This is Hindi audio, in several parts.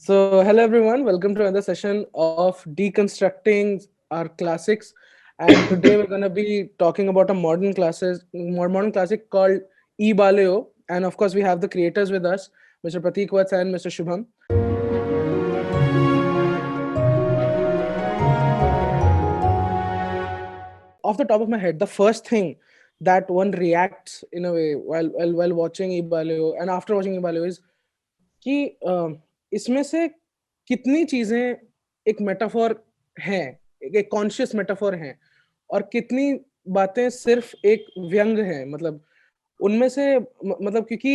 So, hello everyone, welcome to another session of deconstructing our classics. And today we're going to be talking about a modern classic called E Baleo. And of course, we have the creators with us, Mr. Pratik Vats and Mr. Shubham. Off the top of my head, the first thing that one reacts in a way while watching E Baleo and after watching E Baleo is कि इसमें से कितनी चीजें एक मेटाफोर हैं, एक कॉन्शियस मेटाफोर हैं और कितनी बातें सिर्फ एक व्यंग हैं। मतलब उनमें से मतलब क्योंकि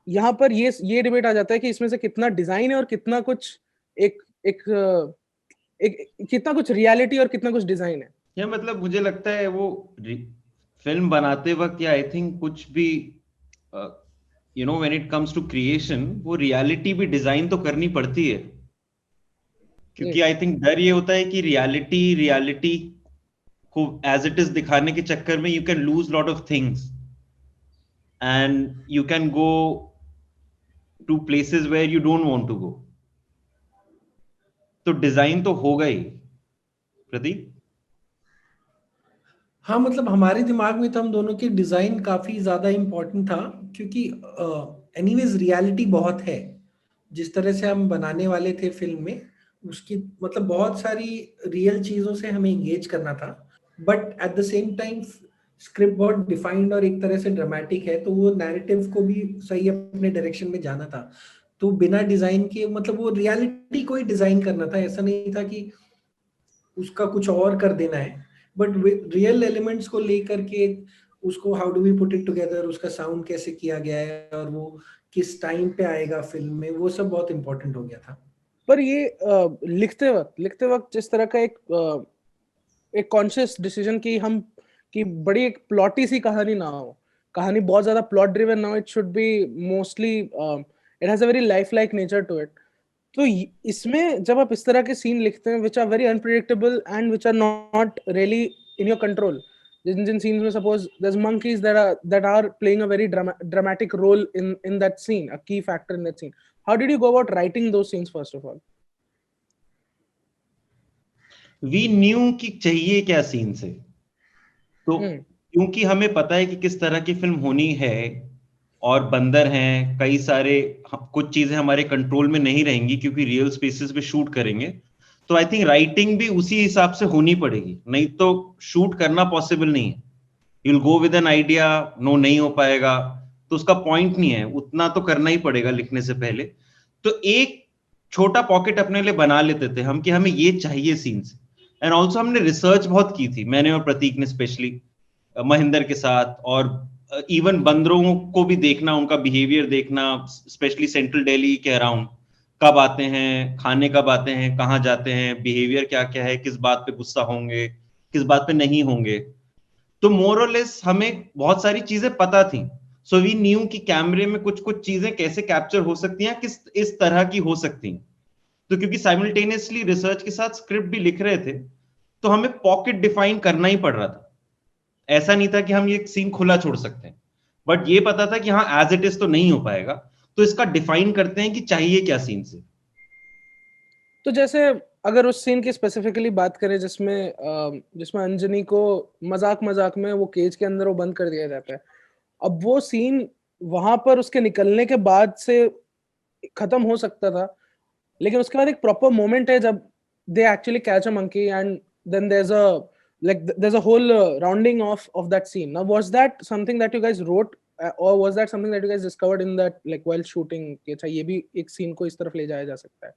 यहाँ पर ये डिबेट आ जाता है कि इसमें से कितना डिजाइन है और कितना कुछ एक एक एक कितना कुछ रियलिटी और कितना कुछ डिजाइन है। या मतलब मुझे लगता है वो फिल्म बनाते वक्त या आई थिंक कुछ भी when it comes to creation वो रियलिटी भी डिजाइन तो करनी पड़ती है, क्योंकि आई थिंक डर ये होता है कि रियलिटी को एज इट इज दिखाने के चक्कर में you can lose lot of things and you can go to places where you don't want to go. तो डिजाइन तो होगा ही। प्रदीप? हाँ, मतलब हमारे दिमाग में तो हम दोनों की डिजाइन काफी ज्यादा इम्पोर्टेंट था, क्योंकि एनीवेज रियलिटी बहुत है। जिस तरह से हम बनाने वाले थे फिल्म में, उसकी मतलब बहुत सारी रियल चीजों से हमें एंगेज करना था, but at the same time script बहुत डिफाइंड और एक तरह से ड्रामेटिक है, तो वो नैरेटिव को भी सही अपने डायरेक्शन में जाना था। तो बिना डिजाइन के मतलब वो रियलिटी को ही डिजाइन करना था, ऐसा नहीं था कि उसका कुछ और कर देना है। बट रियल एलिमेंट्स को लेकर के उसको how do we put it together, उसका साउंड कैसे किया गया है और वो किस टाइम पे आएगा फिल्म में, वो सब बहुत इंपॉर्टेंट हो गया था। पर ये लिखते वक्त जिस तरह का एक कॉन्शियस डिसीजन कि बड़ी एक प्लॉटी सी कहानी ना हो, कहानी बहुत ज्यादा प्लॉट ड्रिवन ना हो, it should be mostly it has a very life like nature to it. तो इसमें जब आप इस तरह के सीन लिखते हैं which are very unpredictable and which are not really in your control, जिन सीन्स में suppose there's monkeys that are playing a very dramatic role in that scene, a key factor in that scene. How did you go about writing those scenes first of all? We knew कि चाहिए क्या सीन से, तो क्योंकि हमें पता है कि किस तरह की फिल्म होनी है और बंदर हैं कई सारे, कुछ चीजें हमारे कंट्रोल में नहीं रहेंगी क्योंकि रियल स्पेसेस पे शूट करेंगे। तो आई थिंक राइटिंग भी उसी हिसाब से होनी पड़ेगी, नहीं तो शूट करना पॉसिबल नहीं है। You will go with an idea, no नहीं हो पाएगा तो उसका पॉइंट नहीं है। उतना तो करना ही पड़ेगा लिखने से पहले। तो एक छोटा पॉकेट अपने लिए बना लेते थे हम कि हमें ये चाहिए सीन्स। एंड ऑल्सो हमने रिसर्च बहुत की थी, मैंने और प्रतीक ने स्पेशली महेंद्र के साथ, और इवन बंदरों को भी देखना, उनका बिहेवियर देखना, स्पेशली सेंट्रल दिल्ली के अराउंड, कब आते हैं, खाने कब आते हैं, कहाँ जाते हैं, बिहेवियर क्या क्या है, किस बात पे गुस्सा होंगे, किस बात पे नहीं होंगे। तो मोर और लेस हमें बहुत सारी चीजें पता थी। सो वी न्यू कि कैमरे में कुछ कुछ चीजें कैसे कैप्चर हो सकती हैं, किस इस तरह की हो सकती हैं। तो क्योंकि साइमल्टेनियसली रिसर्च के साथ स्क्रिप्ट भी लिख रहे थे, तो हमें पॉकेट डिफाइन करना ही पड़ रहा था। ऐसा नहीं था कि हम ये सीन खुला छोड़ सकते हैं, बट ये पता था कि हाँ एज इट इज तो नहीं हो पाएगा, तो इसका डिफाइन करते हैं कि चाहिए क्या सीन से। तो जैसे अगर उस सीन की स्पेसिफिकली बात करें जिसमें अंजनी को मजाक में वो केज के अंदर वो बंद कर दिया जाता है, अब वो सीन वहां पर उसके निकलने के बाद से खत्म हो सकता था, लेकिन उसके बाद एक प्रॉपर मोमेंट है जब they actually catch a monkey and then there's a whole rounding of that scene. Now was that something that you guys wrote, or was that something that you guys discovered in that like while shooting कि अच्छा ये भी एक सीन को इस तरफ ले जाया जा सकता है?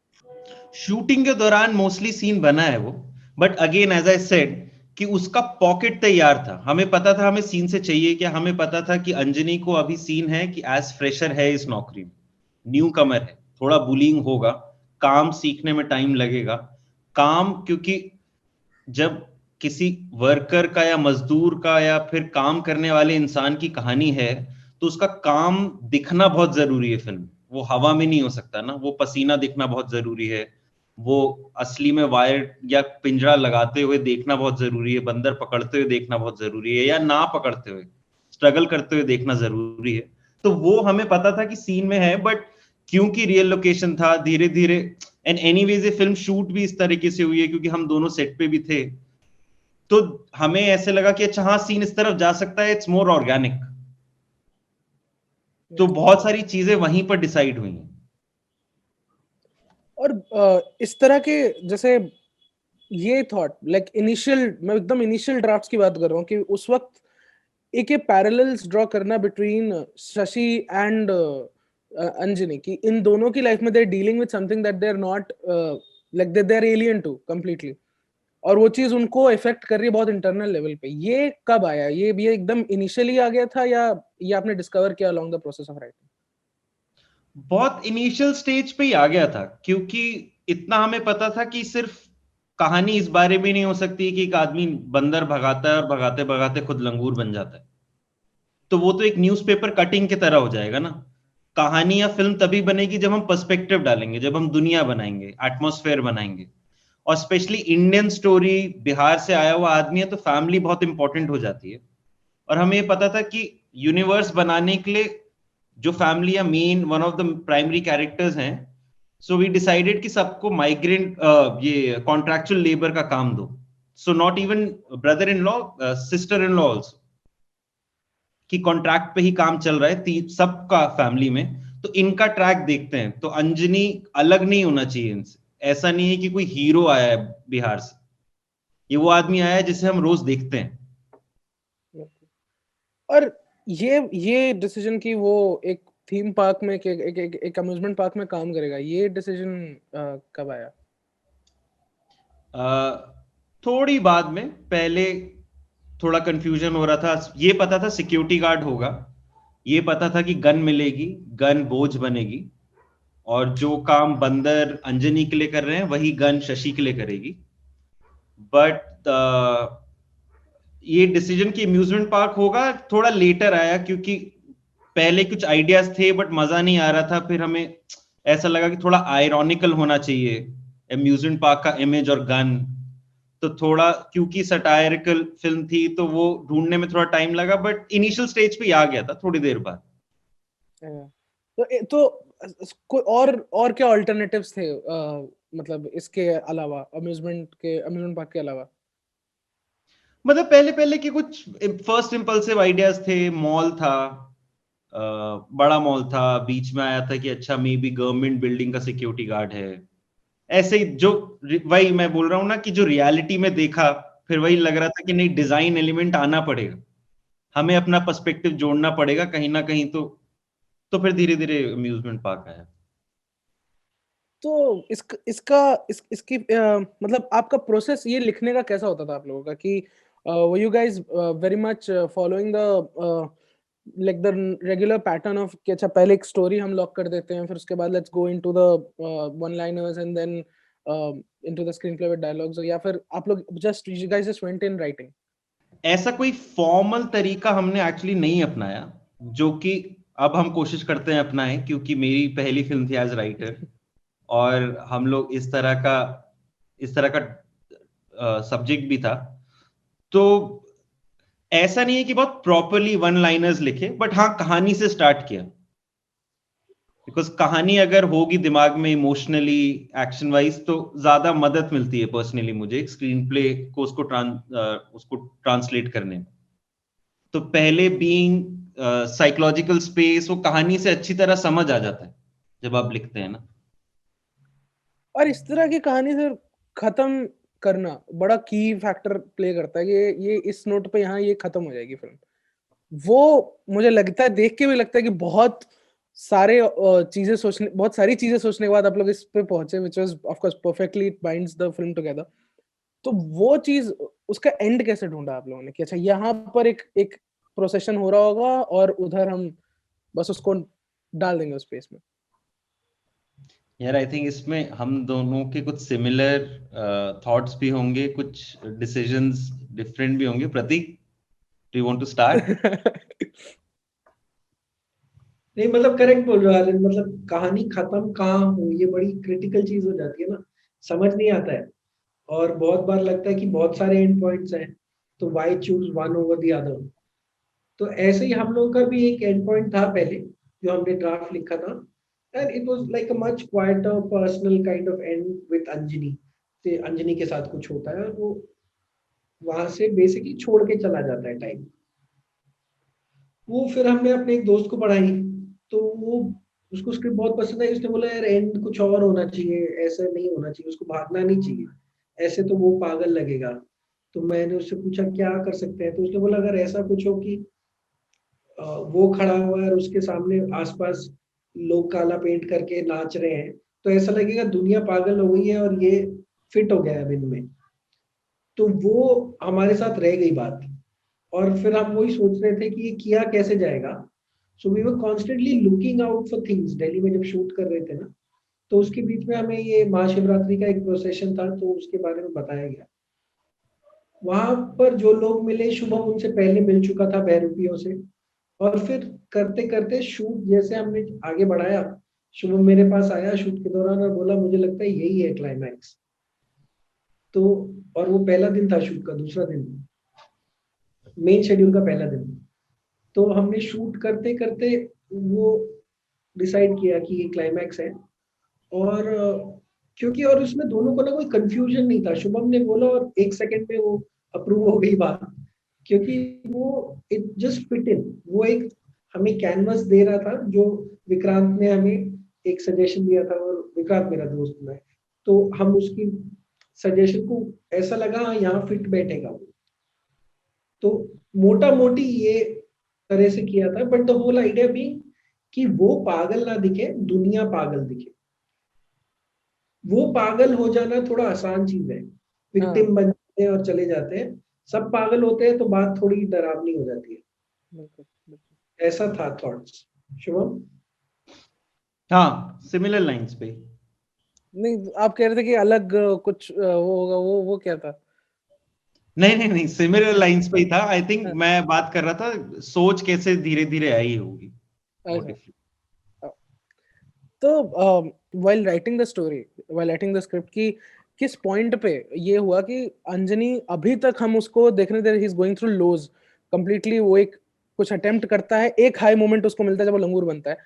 शूटिंग के दौरान मोस्टली सीन बना है वो, but again as I said कि उसका पॉकेट तैयार था। हमें पता था हमें सीन से चाहिए क्या। हमें पता था कि अंजनी को अभी सीन है कि एज फ्रेशर है इस नौकरी में, न्यू कमर है, थोड़ा बुलिंग होगा, काम सीखने में टाइम लगेगा। काम क्योंकि जब किसी वर्कर का या मजदूर का या फिर काम करने वाले इंसान की कहानी है, तो उसका काम दिखना बहुत जरूरी है फिल्म। वो हवा में नहीं हो सकता ना, वो पसीना दिखना बहुत जरूरी है, वो असली में वायर या पिंजरा लगाते हुए देखना बहुत जरूरी है, बंदर पकड़ते हुए देखना बहुत जरूरी है, या ना पकड़ते हुए स्ट्रगल करते हुए देखना जरूरी है। तो वो हमें पता था कि सीन में है, बट क्योंकि रियल लोकेशन था, धीरे धीरे, एंड एनीवेज ये फिल्म शूट भी इस तरीके से हुई है क्योंकि हम दोनों सेट पे भी थे, तो हमें ऐसे लगा कि अच्छा हाँ सीन इस तरफ जा सकता है, इट्स मोर ऑर्गेनिक। तो बहुत सारी चीजें वहीं पर डिसाइड हुई हैं। और इस तरह के जैसे ये थॉट लाइक इनिशियल, मैं एकदम इनिशियल ड्राफ्ट्स की बात कर रहा हूँ कि उस वक्त एक ये पैरेलल्स ड्रॉ करना बिटवीन शशि एंड अंजनी की इन दोनों की लाइफ में they are dealing with something that they are not like they are alien to completely, और वो चीज उनको इफेक्ट कर रही है बहुत इंटरनल लेवल पे। ये कब आया? ये भी एकदम इनिशियली आ गया था या ये आपने डिस्कवर किया along the process of writing? बहुत इनिशियल स्टेज पे ही आ गया था, क्योंकि इतना हमें पता था कि सिर्फ कहानी इस बारे में नहीं हो सकती कि एक आदमी बंदर भगाता है और भगाते भगाते खुद लंगूर बन जाता है, तो वो तो एक न्यूज़पेपर कटिंग की तरह हो जाएगा ना। कहानी या फिल्म तभी बनेगी जब हम पर्सपेक्टिव डालेंगे, जब हम दुनिया बनाएंगे, एटमॉस्फेयर बनाएंगे, और स्पेशली इंडियन स्टोरी, बिहार से आया हुआ आदमी है तो फैमिली बहुत इंपॉर्टेंट हो जाती है। और हमें ये पता था कि यूनिवर्स बनाने के लिए जो फैमिली या main one of the primary characters हैं, सो वी डिसाइडेड कि सबको माइग्रेंट ये कॉन्ट्रैक्चुअल लेबर का काम दो। So not even brother in law, sister in law also, कि कॉन्ट्रैक्ट पे ही काम चल रहा है सबका फैमिली में, तो इनका ट्रैक देखते हैं। तो अंजनी अलग नहीं होना चाहिए इनसे। ऐसा नहीं है कि कोई हीरो आया है बिहार से, ये वो आदमी आया है जिसे हम रोज देखते हैं। और ये डिसीजन की वो एक थीम पार्क में एक अम्यूजमेंट पार्क में काम करेगा, ये डिसीजन कब आया? थोड़ी बाद में, पहले थोड़ा कंफ्यूजन हो रहा था। ये पता था सिक्योरिटी गार्ड होगा, ये पता था कि गन मिलेगी, गन बोझ बनेगी, और जो काम बंदर अंजनी के लिए कर रहे हैं वही गन शशि के लिए करेगी। बट ये डिसीजन कि अम्यूजमेंट पार्क होगा थोड़ा लेटर आया, क्योंकि पहले कुछ आइडियाज थे बट मजा नहीं आ रहा था। फिर हमें ऐसा लगा कि थोड़ा आयरॉनिकल होना चाहिए अम्यूजमेंट पार्क का इमेज और गन, तो थोड़ा, क्योंकि सटायरिकल फिल्म थी तो वो ढूंढने में थोड़ा टाइम लगा, बट इनिशियल स्टेज पे ही आ गया था थोड़ी देर बाद। तो कोई और क्या अल्टरनेटिव्स थे मतलब इसके अलावा, अम्यूजमेंट पार्क के अलावा? मतलब पहले पहले के कुछ फर्स्ट इंपल्सिव आइडियाज थे। मॉल था, बड़ा मॉल था, बीच में आया था कि अच्छा मे बी गवर्नमेंट बिल्डिंग का सिक्योरिटी गार्ड है। ऐसे ही जो, वही मैं बोल रहा हूँ ना कि जो रियलिटी में देखा, फिर वही लग रहा था कि नहीं, डिजाइन एलिमेंट आना पड़ेगा, हमें अपना पर्सपेक्टिव जोड़ना पड़ेगा कहीं ना कहीं। तो फिर धीरे धीरे अम्यूजमेंट पार्क आया। तो इसकी मतलब आपका प्रोसेस ये लिखने का कैसा होता था आप लोगों का कि were you guys very much following the like the regular pattern of कि अच्छा पहले एक स्टोरी हम लॉक कर देते हैं, फिर उसके बाद let's go into the one liners and then into the screenplay with dialogues, या फिर आप लोग you guys just went in writing? ऐसा कोई फॉर्मल तरीका हमने एक्चुअली नहीं अपनाया, जो कि अब हम कोशिश करते हैं अपनाएं, क्योंकि मेरी पहली फिल्म थी एज राइटर, और हम लोग इस तरह का सब्जेक्ट भी था। तो ऐसा नहीं है कि बहुत प्रॉपरली वन लाइनर्स लिखे, बट हाँ कहानी से स्टार्ट किया, बिकॉज कहानी अगर होगी दिमाग में इमोशनली, एक्शन वाइज, तो ज्यादा मदद मिलती है पर्सनली मुझे स्क्रीन प्ले को उसको ट्रांसलेट करने में। तो पहले बीइंग साइकोलॉजिकल स्पेस, वो कहानी से अच्छी तरह समझ आ जाता है जब आप लिखते हैं ना। और इस तरह की कहानी से खत्म करना बड़ा की फैक्टर प्ले करता है कि ये इस नोट पे यहाँ ये खत्म हो जाएगी फिल्म। वो मुझे लगता है, देख के भी लगता है कि बहुत सारी चीजें सोचने के बाद आप लोग इस पे पहुंचे, which was of course perfectly it binds the film together. तो वो चीज, उसका एंड कैसे ढूंढा आप लोगों ने कि अच्छा यहाँ पर एक एक प्रोसेशन हो रहा होगा और उधर हम बस उसको डाल देंगे उस स्पेस में? यार आई थिंक इसमें हम दोनों के कुछ सिमिलर थॉट्स भी होंगे, कुछ डिसीजंस डिफरेंट भी होंगे। Prateek, do you want to start? नहीं मतलब करेक्ट बोल रहे हो आनंद, मतलब कहानी खत्म कहाँ हो ये बड़ी क्रिटिकल चीज हो जाती है ना, समझ नहीं आता है। और बहुत बार लगता है कि बहुत सारे एंड पॉइंट्स हैं, तो why choose one over the other. तो ऐसे ही हम लोगों का भी एक एंड पॉइंट था पहले, जो हमने ड्राफ्ट लिखा था। and it was like a much quieter personal kind of end with Anjani से अंजनी के साथ कुछ होता है और वो वहां से बेसिकली छोड़ के चला जाता है टाइम। वो फिर हमने अपने एक दोस्त को पढ़ाई तो वो उसको स्क्रिप्ट बहुत पसंद आई। उसने बोला यार एंड कुछ और होना चाहिए, ऐसा नहीं होना चाहिए, उसको भागना नहीं चाहिए, ऐसे तो वो पागल लगेगा। तो मैंने उससे पूछा क्या कर सकते हैं, तो उसने बोला अगर ऐसा कुछ हो कि वो खड़ा हुआ है और उसके सामने आसपास लोग काला पेंट करके नाच रहे हैं तो ऐसा लगेगा दुनिया पागल हो गई है और ये फिट हो गया है अब इनमें। तो वो हमारे साथ रह गई बात और फिर हम वही सोच रहे थे कि ये किया कैसे जाएगा। So we were constantly looking out for things Delhi में जब शूट कर रहे थे ना, तो उसके बीच में हमें ये महाशिवरात्रि का एक प्रोसेशन था तो उसके बारे में बताया गया। वहां पर जो लोग मिले शुभम उनसे पहले मिल चुका था बहरूपियों से और फिर करते करते शूट जैसे हमने आगे बढ़ाया, शुभम मेरे पास आया शूट के दौरान और बोला मुझे लगता है यही है क्लाइमैक्स। तो और वो पहला दिन था शूट का, दूसरा दिन मेन शेड्यूल का पहला दिन। तो हमने शूट करते करते वो डिसाइड किया कि ये क्लाइमैक्स है। और क्योंकि और उसमें दोनों को ना कोई कंफ्यूजन नहीं था, शुभम ने बोला और एक सेकंड में वो अप्रूव हो गई बात, क्योंकि वो इट जस्ट फिट इन। वो एक हमें कैनवस दे रहा था जो विक्रांत ने हमें एक सजेशन दिया था और विक्रांत मेरा दोस्त में, तो हम उसकी सजेशन को ऐसा लगा हाँ यहाँ फिट बैठेगा वो। तो मोटा मोटी ये तरह से किया था, बट द होल आइडिया भी कि वो पागल ना दिखे, दुनिया पागल दिखे। वो पागल हो जाना थोड़ा आसान चीज है, विक्टिम बन जाते हैं और चले जाते हैं। सब पागल होते हैं तो बात थोड़ी डरावनी हो जाती है। ऐसा था थॉट्स। शुभम? हाँ, सिमिलर लाइंस पे। नहीं, आप कह रहे थे कि अलग कुछ वो होगा, वो क्या था? नहीं नहीं नहीं, सिमिलर लाइंस पे ही था। आई थिंक मैं बात कर रहा था सोच कैसे धीरे धीरे आई होगी। तो while writing the story, while writing the script, की किस पॉइंट पे ये हुआ कि अंजनी अभी तक हम उसको देखने दे रहे, he is going through loss completely, वो एक कुछ अटेम्प्ट करता है, एक हाई मोमेंट उसको मिलता है जब वो लंगूर बनता है,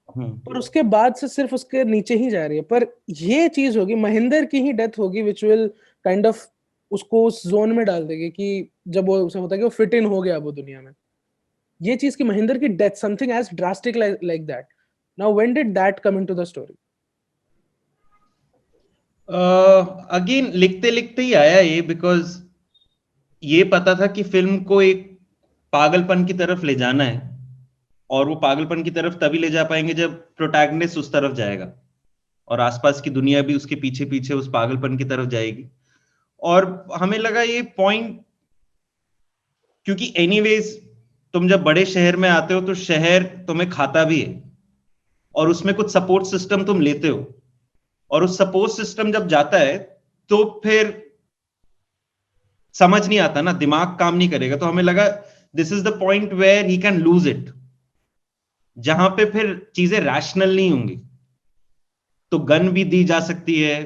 पर उसके बाद से सिर्फ उसके नीचे ही जा रही है। पर ये चीज होगी, महेंद्र की ही डेथ होगी विच विल काइंड ऑफ उसको उस जोन में डाल देगी कि जब वो उसे होता है कि वो फिट इन हो गया वो दुनिया में। ये चीज की महेंद्र की death, something as drastic like that, now when did that come into the story? Again लिखते लिखते ही आया ये, बिकॉज ये पता था कि फिल्म को एक पागलपन की तरफ ले जाना है, और वो पागलपन की तरफ तभी ले जा पाएंगे जब प्रोटैगनिस्ट उस तरफ जाएगा और आसपास की दुनिया भी उसके पीछे पीछे उस पागलपन की तरफ जाएगी। और हमें लगा ये पॉइंट, क्योंकि एनीवेज तुम जब बड़े शहर में आते हो तो शहर तुम्हें खाता भी है और उसमें कुछ सपोर्ट सिस्टम तुम लेते हो, और उस सपोर्ट सिस्टम जब जाता है तो फिर समझ नहीं आता ना, दिमाग काम नहीं करेगा। तो हमें लगा this is the point where he can lose it, जहां पे फिर चीजें रैशनल नहीं होंगी। तो गन भी दी जा सकती है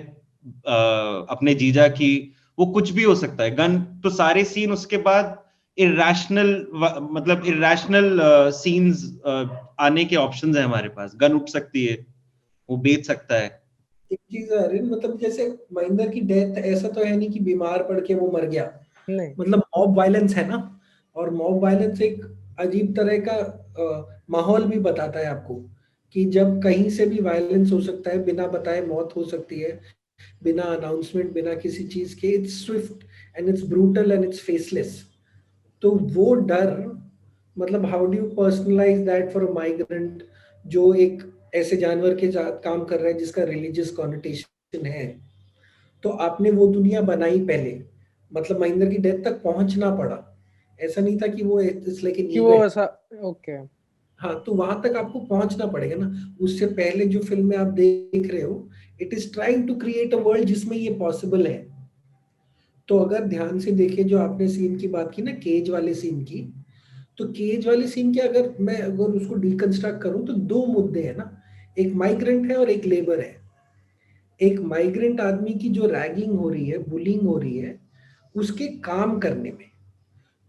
अपने जीजा की, वो कुछ भी हो सकता है गन। तो सारे सीन उसके बाद इरेशनल, मतलब इरेशनल सीन्स आने के ऑप्शंस है हमारे पास। गन उठ सकती है, वो बेच सकता है। एक चीज है अरे, मतलब जैसे महेंद्र की डेथ ऐसा तो है नहीं कि बीमार पड़ के वो मर गया, नहीं, मतलब मॉब वायलेंस है ना, और मॉब वायलेंस एक अजीब तरह का माहौल भी बताता है आपको कि जब कहीं से भी वायलेंस हो सकता है, बिना बताए मौत हो सकती है, बिना अनाउंसमेंट, बिना किसी चीज के। It's swift and it's brutal and it's faceless. तो वो डर, मतलब how do you personalise that for a migrant जो एक ऐसे जानवर के साथ काम कर रहा है जिसका रिलीजियस कॉन्नोटेशन है। तो आपने वो दुनिया बनाई पहले, मतलब महेंद्र की डेथ तक पहुंचना पड़ा। ऐसा नहीं था कि वो इट्स लाइक एन कि वो इवेंट। ऐसा, ओके। हाँ, तो वहां तक आपको पहुंचना पड़ेगा ना। उससे पहले जो फिल्म में आप देख रहे हो, it is trying to create a world जिसमें ये पॉसिबल है। तो अगर ध्यान से देखें, जो आपने सीन की बात की ना, केज वाले सीन की, तो केज वाले सीन के अगर उसको डिकंस्ट्रक्ट करूं तो दो मुद्दे हैं ना, एक माइग्रेंट है और एक लेबर है। एक माइग्रेंट आदमी की जो रैगिंग हो रही है, बुलिंग हो रही है उसके काम करने में,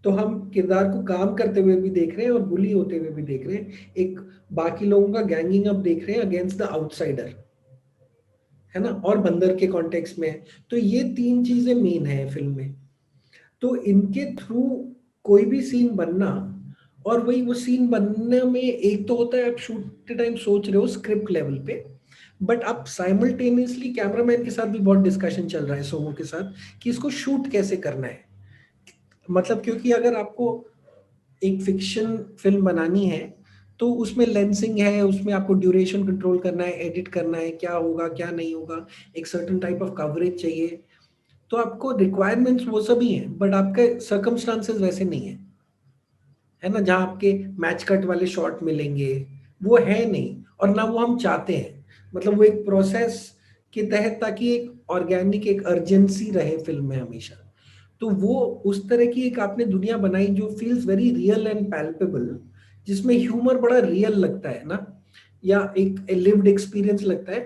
तो हम किरदार को काम करते हुए भी देख रहे हैं और बुली होते हुए भी देख रहे हैं, एक बाकी लोगों का गैंगिंग अप देख रहे हैं अगेंस्ट द आउटसाइडर, है ना, और बंदर के कॉन्टेक्स्ट में। तो ये 3 चीजें मेन है फिल्म में। तो इनके थ्रू कोई भी सीन बनना, और वही वो सीन बनने में एक तो होता है आप शूट के टाइम सोच रहे हो स्क्रिप्ट लेवल पे, बट आप साइमल्टेनियसली कैमरामैन के साथ भी बहुत डिस्कशन चल रहा है सोमो के साथ कि इसको शूट कैसे करना है। मतलब क्योंकि अगर आपको एक फिक्शन फिल्म बनानी है तो उसमें लेंसिंग है, उसमें आपको ड्यूरेशन कंट्रोल करना है, एडिट करना है, क्या होगा क्या नहीं होगा, एक सर्टेन टाइप ऑफ कवरेज चाहिए। तो आपको रिक्वायरमेंट्स वो सभी हैं, बट आपके सर्कमस्टांसेस वैसे नहीं है, है ना, जहाँ आपके मैच कट वाले शॉट मिलेंगे वो है नहीं, और ना वो हम चाहते हैं। मतलब वो एक प्रोसेस के तहत, ताकि एक ऑर्गेनिक एक अर्जेंसी रहे फिल्म में हमेशा। तो वो उस तरह की एक आपने दुनिया बनाई जो feels very real and palpable, जिसमें ह्यूमर बड़ा रियल लगता है ना, या एक लिव्ड एक्सपीरियंस लगता है,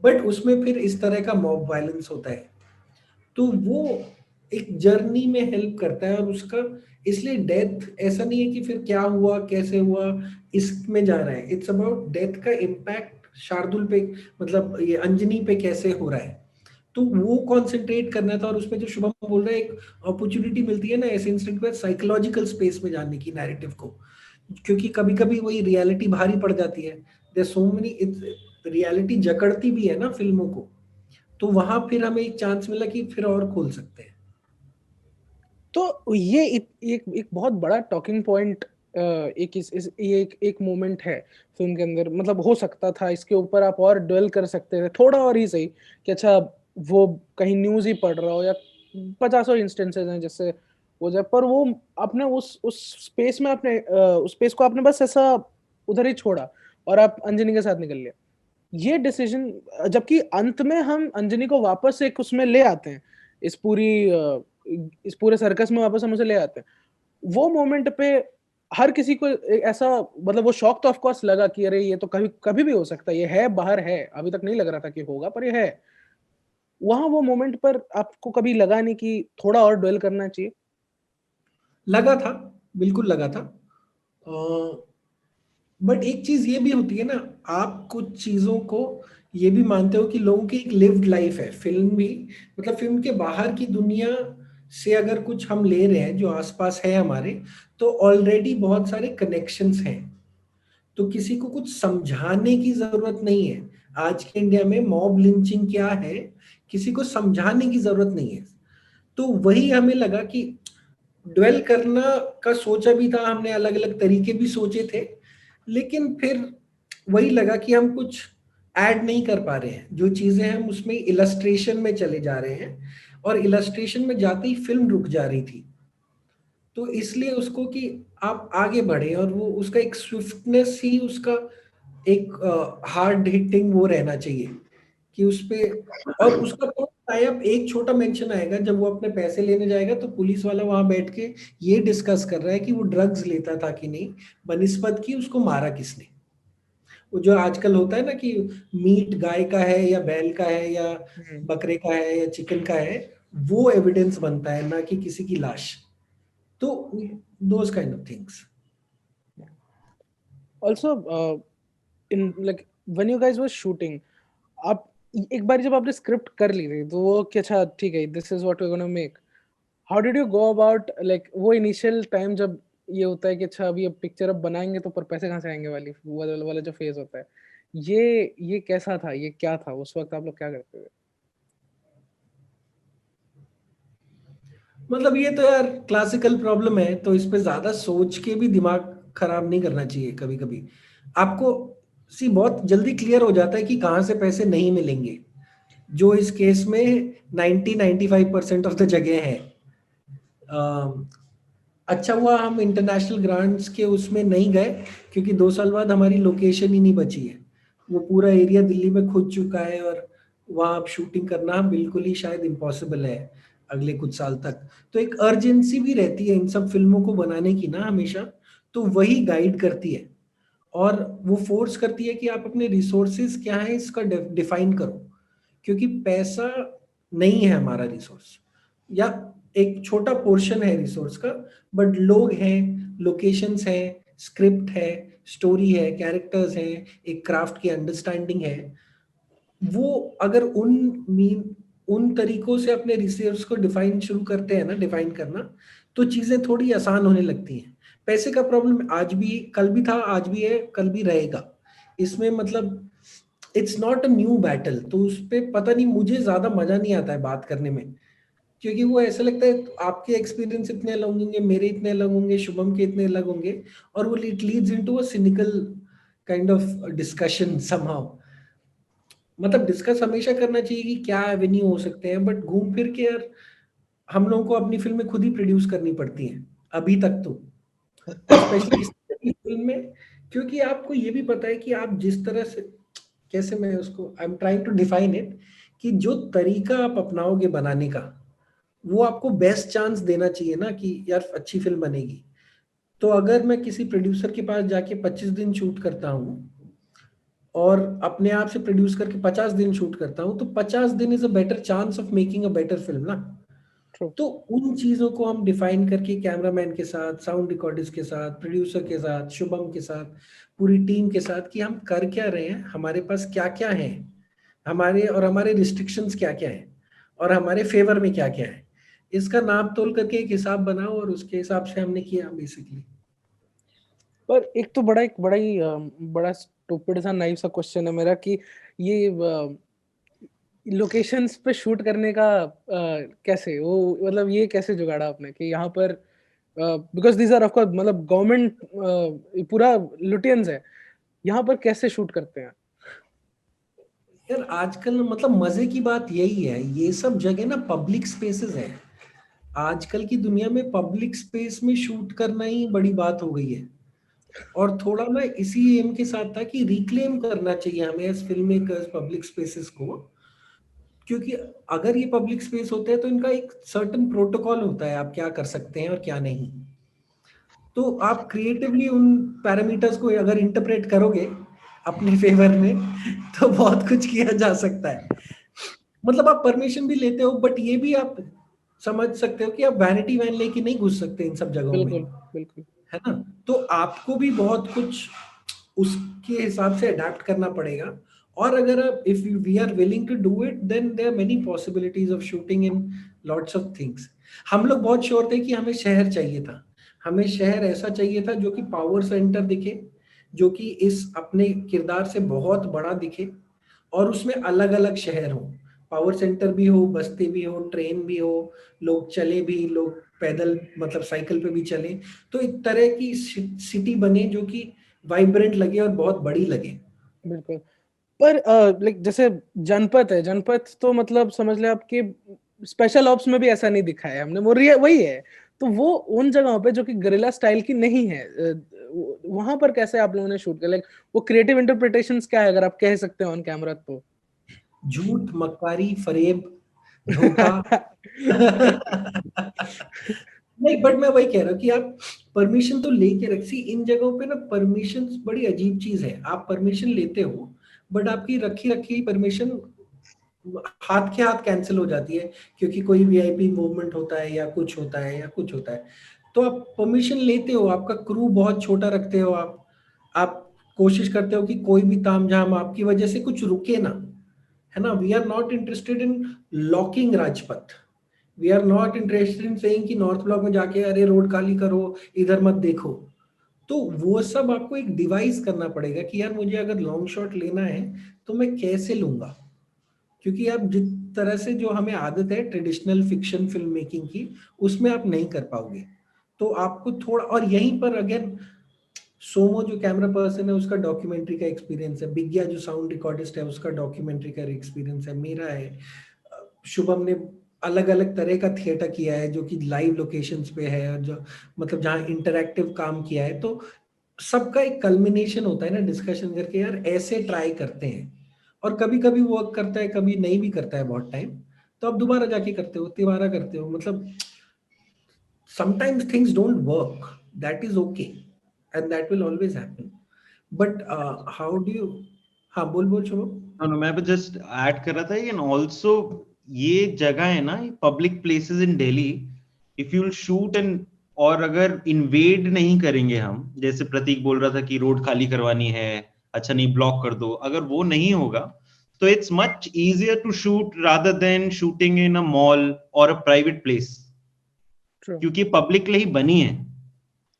बट उसमें फिर इस तरह का मॉब वायलेंस होता है। तो वो एक जर्नी में हेल्प करता है, और उसका इसलिए डेथ ऐसा नहीं है कि फिर क्या हुआ कैसे हुआ इसमें जा रहा है, इट्स अबाउट डेथ का इम्पैक्ट शार्दुल पे, मतलब ये अंजनी पे कैसे हो रहा है। तो वो कॉन्सेंट्रेट करना था, और उसमें जो शुभम बोल रहा है एक अपॉर्चुनिटी मिलती है ना ऐसे इंस्टेंट में साइकोलॉजिकल स्पेस में जानने की नैरेटिव को, क्योंकि कभी कभी वही रियलिटी भारी पड़ जाती है, देयर सो मेनी, रियलिटी जकड़ती भी है ना फिल्मों को। तो वहां फिर हमें एक चांस मिला कि फिर और खोल सकते हैं। तो ये एक बहुत बड़ा टॉकिंग पॉइंट, ये एक मोमेंट है फिल्म के अंदर, मतलब हो सकता था इसके ऊपर आप और ड्वेल कर सकते थे थोड़ा और ही सही, कि अच्छा वो कहीं न्यूज ही पढ़ रहा हो या 50 इंस्टेंसेस हैं जिससे हो जाए, पर वो अपने उस स्पेस में आपने उस स्पेस को आपने बस ऐसा उधर ही छोड़ा और आप अंजनी के साथ निकल लिया। ये डिसीजन, जबकि अंत में हम अंजनी को वापस एक उसमें ले आते हैं, इस पूरी इस पूरे सर्कस में वापस हम उसे ले आते हैं। वो मोमेंट पे हर किसी को ऐसा, मतलब वो शौक तो ऑफ कोर्स लगा कि अरे ये तो कभी कभी भी हो सकता है, ये है बाहर है, अभी तक नहीं लग रहा था कि होगा पर ये है। वहां वो मोमेंट पर आपको कभी लगा नहीं कि थोड़ा और ड्वेल करना चाहिए? लगा था, बिल्कुल लगा था। बट एक चीज ये भी होती है ना, आप कुछ चीजों को ये भी मानते हो कि लोगों की एक लिव्ड लाइफ है, फिल्म भी, मतलब फिल्म के बाहर की दुनिया से अगर कुछ हम ले रहे हैं जो आसपास है हमारे, तो ऑलरेडी बहुत सारे कनेक्शंस हैं। तो किसी को कुछ समझाने की जरूरत नहीं है। आज के इंडिया में मॉब लिंचिंग क्या है, किसी को समझाने की जरूरत नहीं है। तो वही हमें लगा कि ड्वेल करना का सोचा भी था हमने, अलग अलग तरीके भी सोचे थे, लेकिन फिर वही लगा कि हम कुछ ऐड नहीं कर पा रहे हैं, जो चीजें हम उसमें इलस्ट्रेशन में चले जा रहे हैं, और इलस्ट्रेशन में जाते ही फिल्म रुक जा रही थी। तो इसलिए उसको कि आप आगे बढ़े, और वो उसका एक स्विफ्टनेस ही उसका एक हार्ड हिटिंग वो रहना चाहिए कि उस पे। और उसका तो टाइप एक छोटा मेंशन आएगा जब वो अपने पैसे लेने जाएगा, तो पुलिस वाला वहां बैठ के ये डिस्कस कर रहा है कि वो ड्रग्स लेता था कि नहीं, बनिस्बत की उसको मारा किसने। वो जो आजकल होता है ना कि मीट गाय का है या बैल का है या बकरे का है या चिकन का है, वो एविडेंस बनता है, ना कि किसी की लाश। तो those kind of things. Also in like when you guys were shooting, आप एक बार जब आपने स्क्रिप्ट कर ली थी तो वो कि अच्छा ठीक है this is what we gonna make, how did you go about like वो इनिशियल टाइम जब ये होता है कि अच्छा अभी अब पिक्चर अब बनाएंगे तो पर पैसे कहाँ से आएंगे वाली वाला जो फेज होता है, ये कैसा था, ये क्या था उस वक्त, आप लोग क्या करते थे? मतलब ये तो यार क्लासिकल प्रॉब्लम है, तो इस पे ज्यादा सोच के भी दिमाग खराब नहीं करना चाहिए। कभी कभी आपको सी बहुत जल्दी क्लियर हो जाता है कि कहाँ से पैसे नहीं मिलेंगे, जो इस केस में 90-95% ऑफ द जगह है। अच्छा हुआ हम इंटरनेशनल ग्रांट्स के उसमें नहीं गए, क्योंकि 2 साल बाद हमारी लोकेशन ही नहीं बची है। वो पूरा एरिया दिल्ली में खुद चुका है, और वहाँ अब शूटिंग करना बिल्कुल ही शायद इम्पॉसिबल है अगले कुछ साल तक। तो एक अर्जेंसी भी रहती है इन सब फिल्मों को बनाने की ना हमेशा, तो वही गाइड करती है, और वो फोर्स करती है कि आप अपने रिसोर्सेज क्या है इसका डिफाइन करो, क्योंकि पैसा नहीं है हमारा रिसोर्स, या एक छोटा पोर्शन है रिसोर्स का, बट लोग हैं, लोकेशंस हैं, स्क्रिप्ट है, स्टोरी है, कैरेक्टर्स हैं, एक क्राफ्ट की अंडरस्टैंडिंग है। वो अगर उन तरीकों से अपने रिसोर्स को डिफाइन शुरू करते हैं ना, डिफाइन करना, तो चीजें थोड़ी आसान होने लगती हैं। पैसे का प्रॉब्लम आज भी, कल भी था, आज भी है, कल भी रहेगा। इसमें मतलब it's not a new battle, तो उस पे पता नहीं, मुझे ज्यादा मजा नहीं आता है बात करने में, क्योंकि वो ऐसा लगता है आपके एक्सपीरियंस इतने अलग होंगे, मेरे इतने अलग होंगे, शुभम के इतने अलग होंगे, और वो it leads into a cynical kind of discussion somehow. मतलब डिस्कस हमेशा करना चाहिए कि क्या एवेन्यू हो सकते हैं, बट घूम फिर के यार हम लोगों को अपनी फिल्में खुद ही प्रोड्यूस करनी पड़ती हैं अभी तक तो, स्पेशली इस फिल्म में। क्योंकि आपको ये भी पता है कि आप जिस तरह से, कैसे मैं उसको, I am trying to define it, कि जो तरीका आप अपनाओगे बनाने का, वो आपको बेस्ट चांस देना चाहिए ना कि यार अच्छी फिल्म बनेगी। तो अगर मैं किसी प्रोड्यूसर के पास जाके 25 दिन शूट करता हूँ और अपने आप से प्रोड्यूस करके 50 दिन शूट करता हूँ, तो 50 दिन is a better chance of making a better film ना। True. तो उन चीजों को हम डिफाइन करके कैमरामैन के साथ, साउंड रिकॉर्डिस्ट के साथ, प्रोड्यूसर के साथ, शुभम के साथ, पूरी टीम के साथ, कि हम कर क्या रहे हैं, हमारे पास क्या क्या है, हमारे रिस्ट्रिक्शंस क्या क्या है, और हमारे फेवर में क्या क्या है, इसका नाप तोल करके एक हिसाब बनाओ, और उसके हिसाब से हमने किया बेसिकली। पर एक तो बड़ा ही बड़ा स्टूपिड सा नाइव सा क्वेश्चन है मेरा कि ये लोकेशंस पे शूट करने का कैसे, वो मतलब ये कैसे जुगाड़ा आपने कि यहाँ पर, because these are of course मतलब गवर्नमेंट पूरा लुटियंस है, यहाँ पर कैसे शूट करते हैं? यार आजकल मतलब मजे की बात यही है, ये सब जगह ना पब्लिक स्पेसेस है। आजकल की दुनिया में पब्लिक स्पेस में शूट करना ही बड़ी बात हो गई है। और थोड़ा ना इसी एम के साथ था कि रिक्लेम करना चाहिए हमें as film makers public spaces को, क्योंकि अगर ये पब्लिक स्पेस होते हैं तो इनका एक सर्टेन प्रोटोकॉल होता है, आप क्या कर सकते हैं और क्या नहीं। तो आप क्रिएटिवली उन पैरामीटर्स को अगर इंटरप्रेट करोगे अपने फेवर में, तो बहुत कुछ किया जा सकता है। मतलब आप परमिशन भी लेते हो, बट ये भी आप समझ सकते हो कि आप वैनिटी वैन लेके नहीं घुस सकते इन सब जगहों में, बिल्कुल बिल्कुल। है ना। तो आपको भी बहुत कुछ उसके हिसाब से अडेप्ट करना पड़ेगा। और अगर आप, if we are willing to do it, then there are many possibilities of shooting in lots of things. हम लोग बहुत श्योर थे कि हमें शहर चाहिए था, हमें शहर ऐसा चाहिए था जो कि पावर सेंटर दिखे, जो कि इस अपने किरदार से बहुत बड़ा दिखे, और उसमें अलग अलग शहर हो, पावर सेंटर भी हो, बस्ती भी हो, ट्रेन भी हो, लोग चले भी, लोग पैदल मतलब साइकिल पे भी चले। तो एक तरह की सिटी बने जो कि वाइब्रेंट लगे और बहुत बड़ी लगे। बिल्कुल। पर लाइक जैसे जनपद तो मतलब समझ ले आपके स्पेशल ऑप्स में भी ऐसा नहीं दिखाया है हमने, वो वही है। तो वो उन जगहों पे जो कि गरिल्ला स्टाइल की नहीं है, वहां पर कैसे आप लोगों ने शूट किया? लाइक वो क्रिएटिव इंटरप्रिटेशंस क्या है, अगर आप कह सकते हो ऑन कैमरा तो? झूठ, मक्कारी, फरेब, धोखा। नहीं, बट मैं वही कह रहा हूँ कि आप परमिशन तो लेके रखी, इन जगहों पे ना परमिशन बड़ी अजीब चीज है। आप परमिशन लेते हो, बट आपकी रखी रखी परमिशन हाथ के हाथ कैंसिल हो जाती है, क्योंकि कोई वीआईपी मूवमेंट होता है या कुछ होता है या कुछ होता है। तो आप परमिशन लेते हो, आपका क्रू बहुत छोटा रखते हो, आप कोशिश करते हो कि कोई भी तामझाम आपकी वजह से कुछ रुके ना, है ना। We are not interested in locking Rajpath, we are not interested in saying कि नॉर्थ ब्लॉक में जाके अरे रोड खाली करो, इधर मत देखो। तो वो सब आपको एक डिवाइस करना पड़ेगा कि यार मुझे अगर लॉन्ग शॉट लेना है तो मैं कैसे लूंगा, क्योंकि आप जिस तरह से जो हमें आदत है ट्रेडिशनल फिक्शन फिल्म मेकिंग की, उसमें आप नहीं कर पाओगे। तो आपको थोड़ा, और यहीं पर अगेन सोमो जो कैमरा पर्सन है उसका डॉक्यूमेंट्री का एक्सपीरियंस है, बिग्या जो साउंड रिकॉर्डिस्ट है उसका डॉक्यूमेंट्री का एक्सपीरियंस है, मेरा है, शुभम ने अलग अलग तरह का थिएटर किया है जो कि लाइव लोकेशंस पे है, और जो मतलब जहाँ इंटरैक्टिव काम किया है। तो सबका एक कल्मिनेशन होता है ना डिस्कशन करके, यार ऐसे ट्राई करते हैं, और कभी कभी वर्क करता है, कभी नहीं भी करता है बहुत टाइम, तो आप दोबारा जाके करते हो, तिबारा करते हो। मतलब sometimes things don't work, that is okay, and that will always happen, but how do you, हाँ बोल बोल शुभम। नो मैं बस जस्ट ऐड कर रहा था, एंड ऑल्सो ये जगह है ना, public places in Delhi, if you shoot and, और अगर इन्वेड नहीं करेंगे हम, जैसे प्रतीक बोल रहा था कि रोड खाली करवानी है, अच्छा नहीं ब्लॉक कर दो, अगर वो नहीं होगा तो it's much easier to shoot rather than shooting in a mall और अ प्राइवेट प्लेस, क्योंकि पब्लिक के लिए ही बनी है।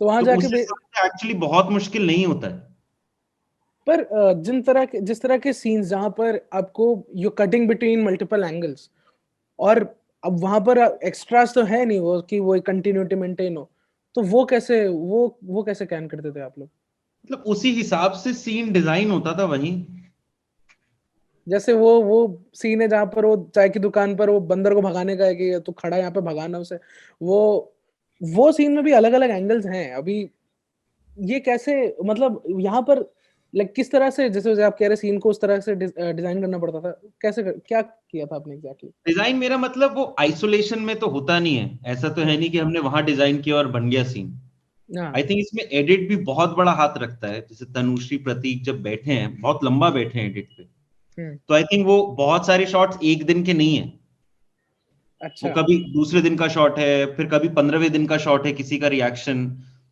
तो वहां तो जाके उस हिसाब से एक्चुअली बहुत मुश्किल नहीं होता है। पर जिस तरह के सीन्स जहां पर आपको you cutting between multiple angles, और अब वहां पर एक्स्ट्रास तो है नहीं वो कि वो कंटिन्यूटी मेंटेन हो, तो वो कैसे कैन करते थे आप लोग? मतलब उसी हिसाब से सीन डिजाइन होता था वहीं। जैसे वो सीन है जहां पर वो चाय की दुकान पर वो बंदर को भगाने का है कि तू खड़ा यहाँ पे भगाना उसे, वो वो सीन में भी अलग अलग एंगल्स हैं अभी। ये कैसे, मतलब यहाँ पर लाइक किस तरह से, जैसे आप कह रहे सीन को उस तरह से डिजाइन करना पड़ता था, क्या किया था आपने एग्जैक्टली? डिजाइन मेरा मतलब वो आइसोलेशन में तो होता नहीं है, ऐसा तो है नहीं कि हमने वहां डिजाइन किया और बन गया सीन। हाँ। आई थिंक इसमें एडिट भी बहुत बड़ा हाथ रखता है। जैसे तनुश्री प्रतीक जब बैठे हैं, बहुत लंबा बैठे हैं एडिट पे, तो आई थिंक वो बहुत सारे शॉट्स एक दिन के नहीं है। वो अच्छा। कभी दूसरे दिन का शॉट है, फिर कभी 15वें दिन का शॉट है, किसी का रिएक्शन।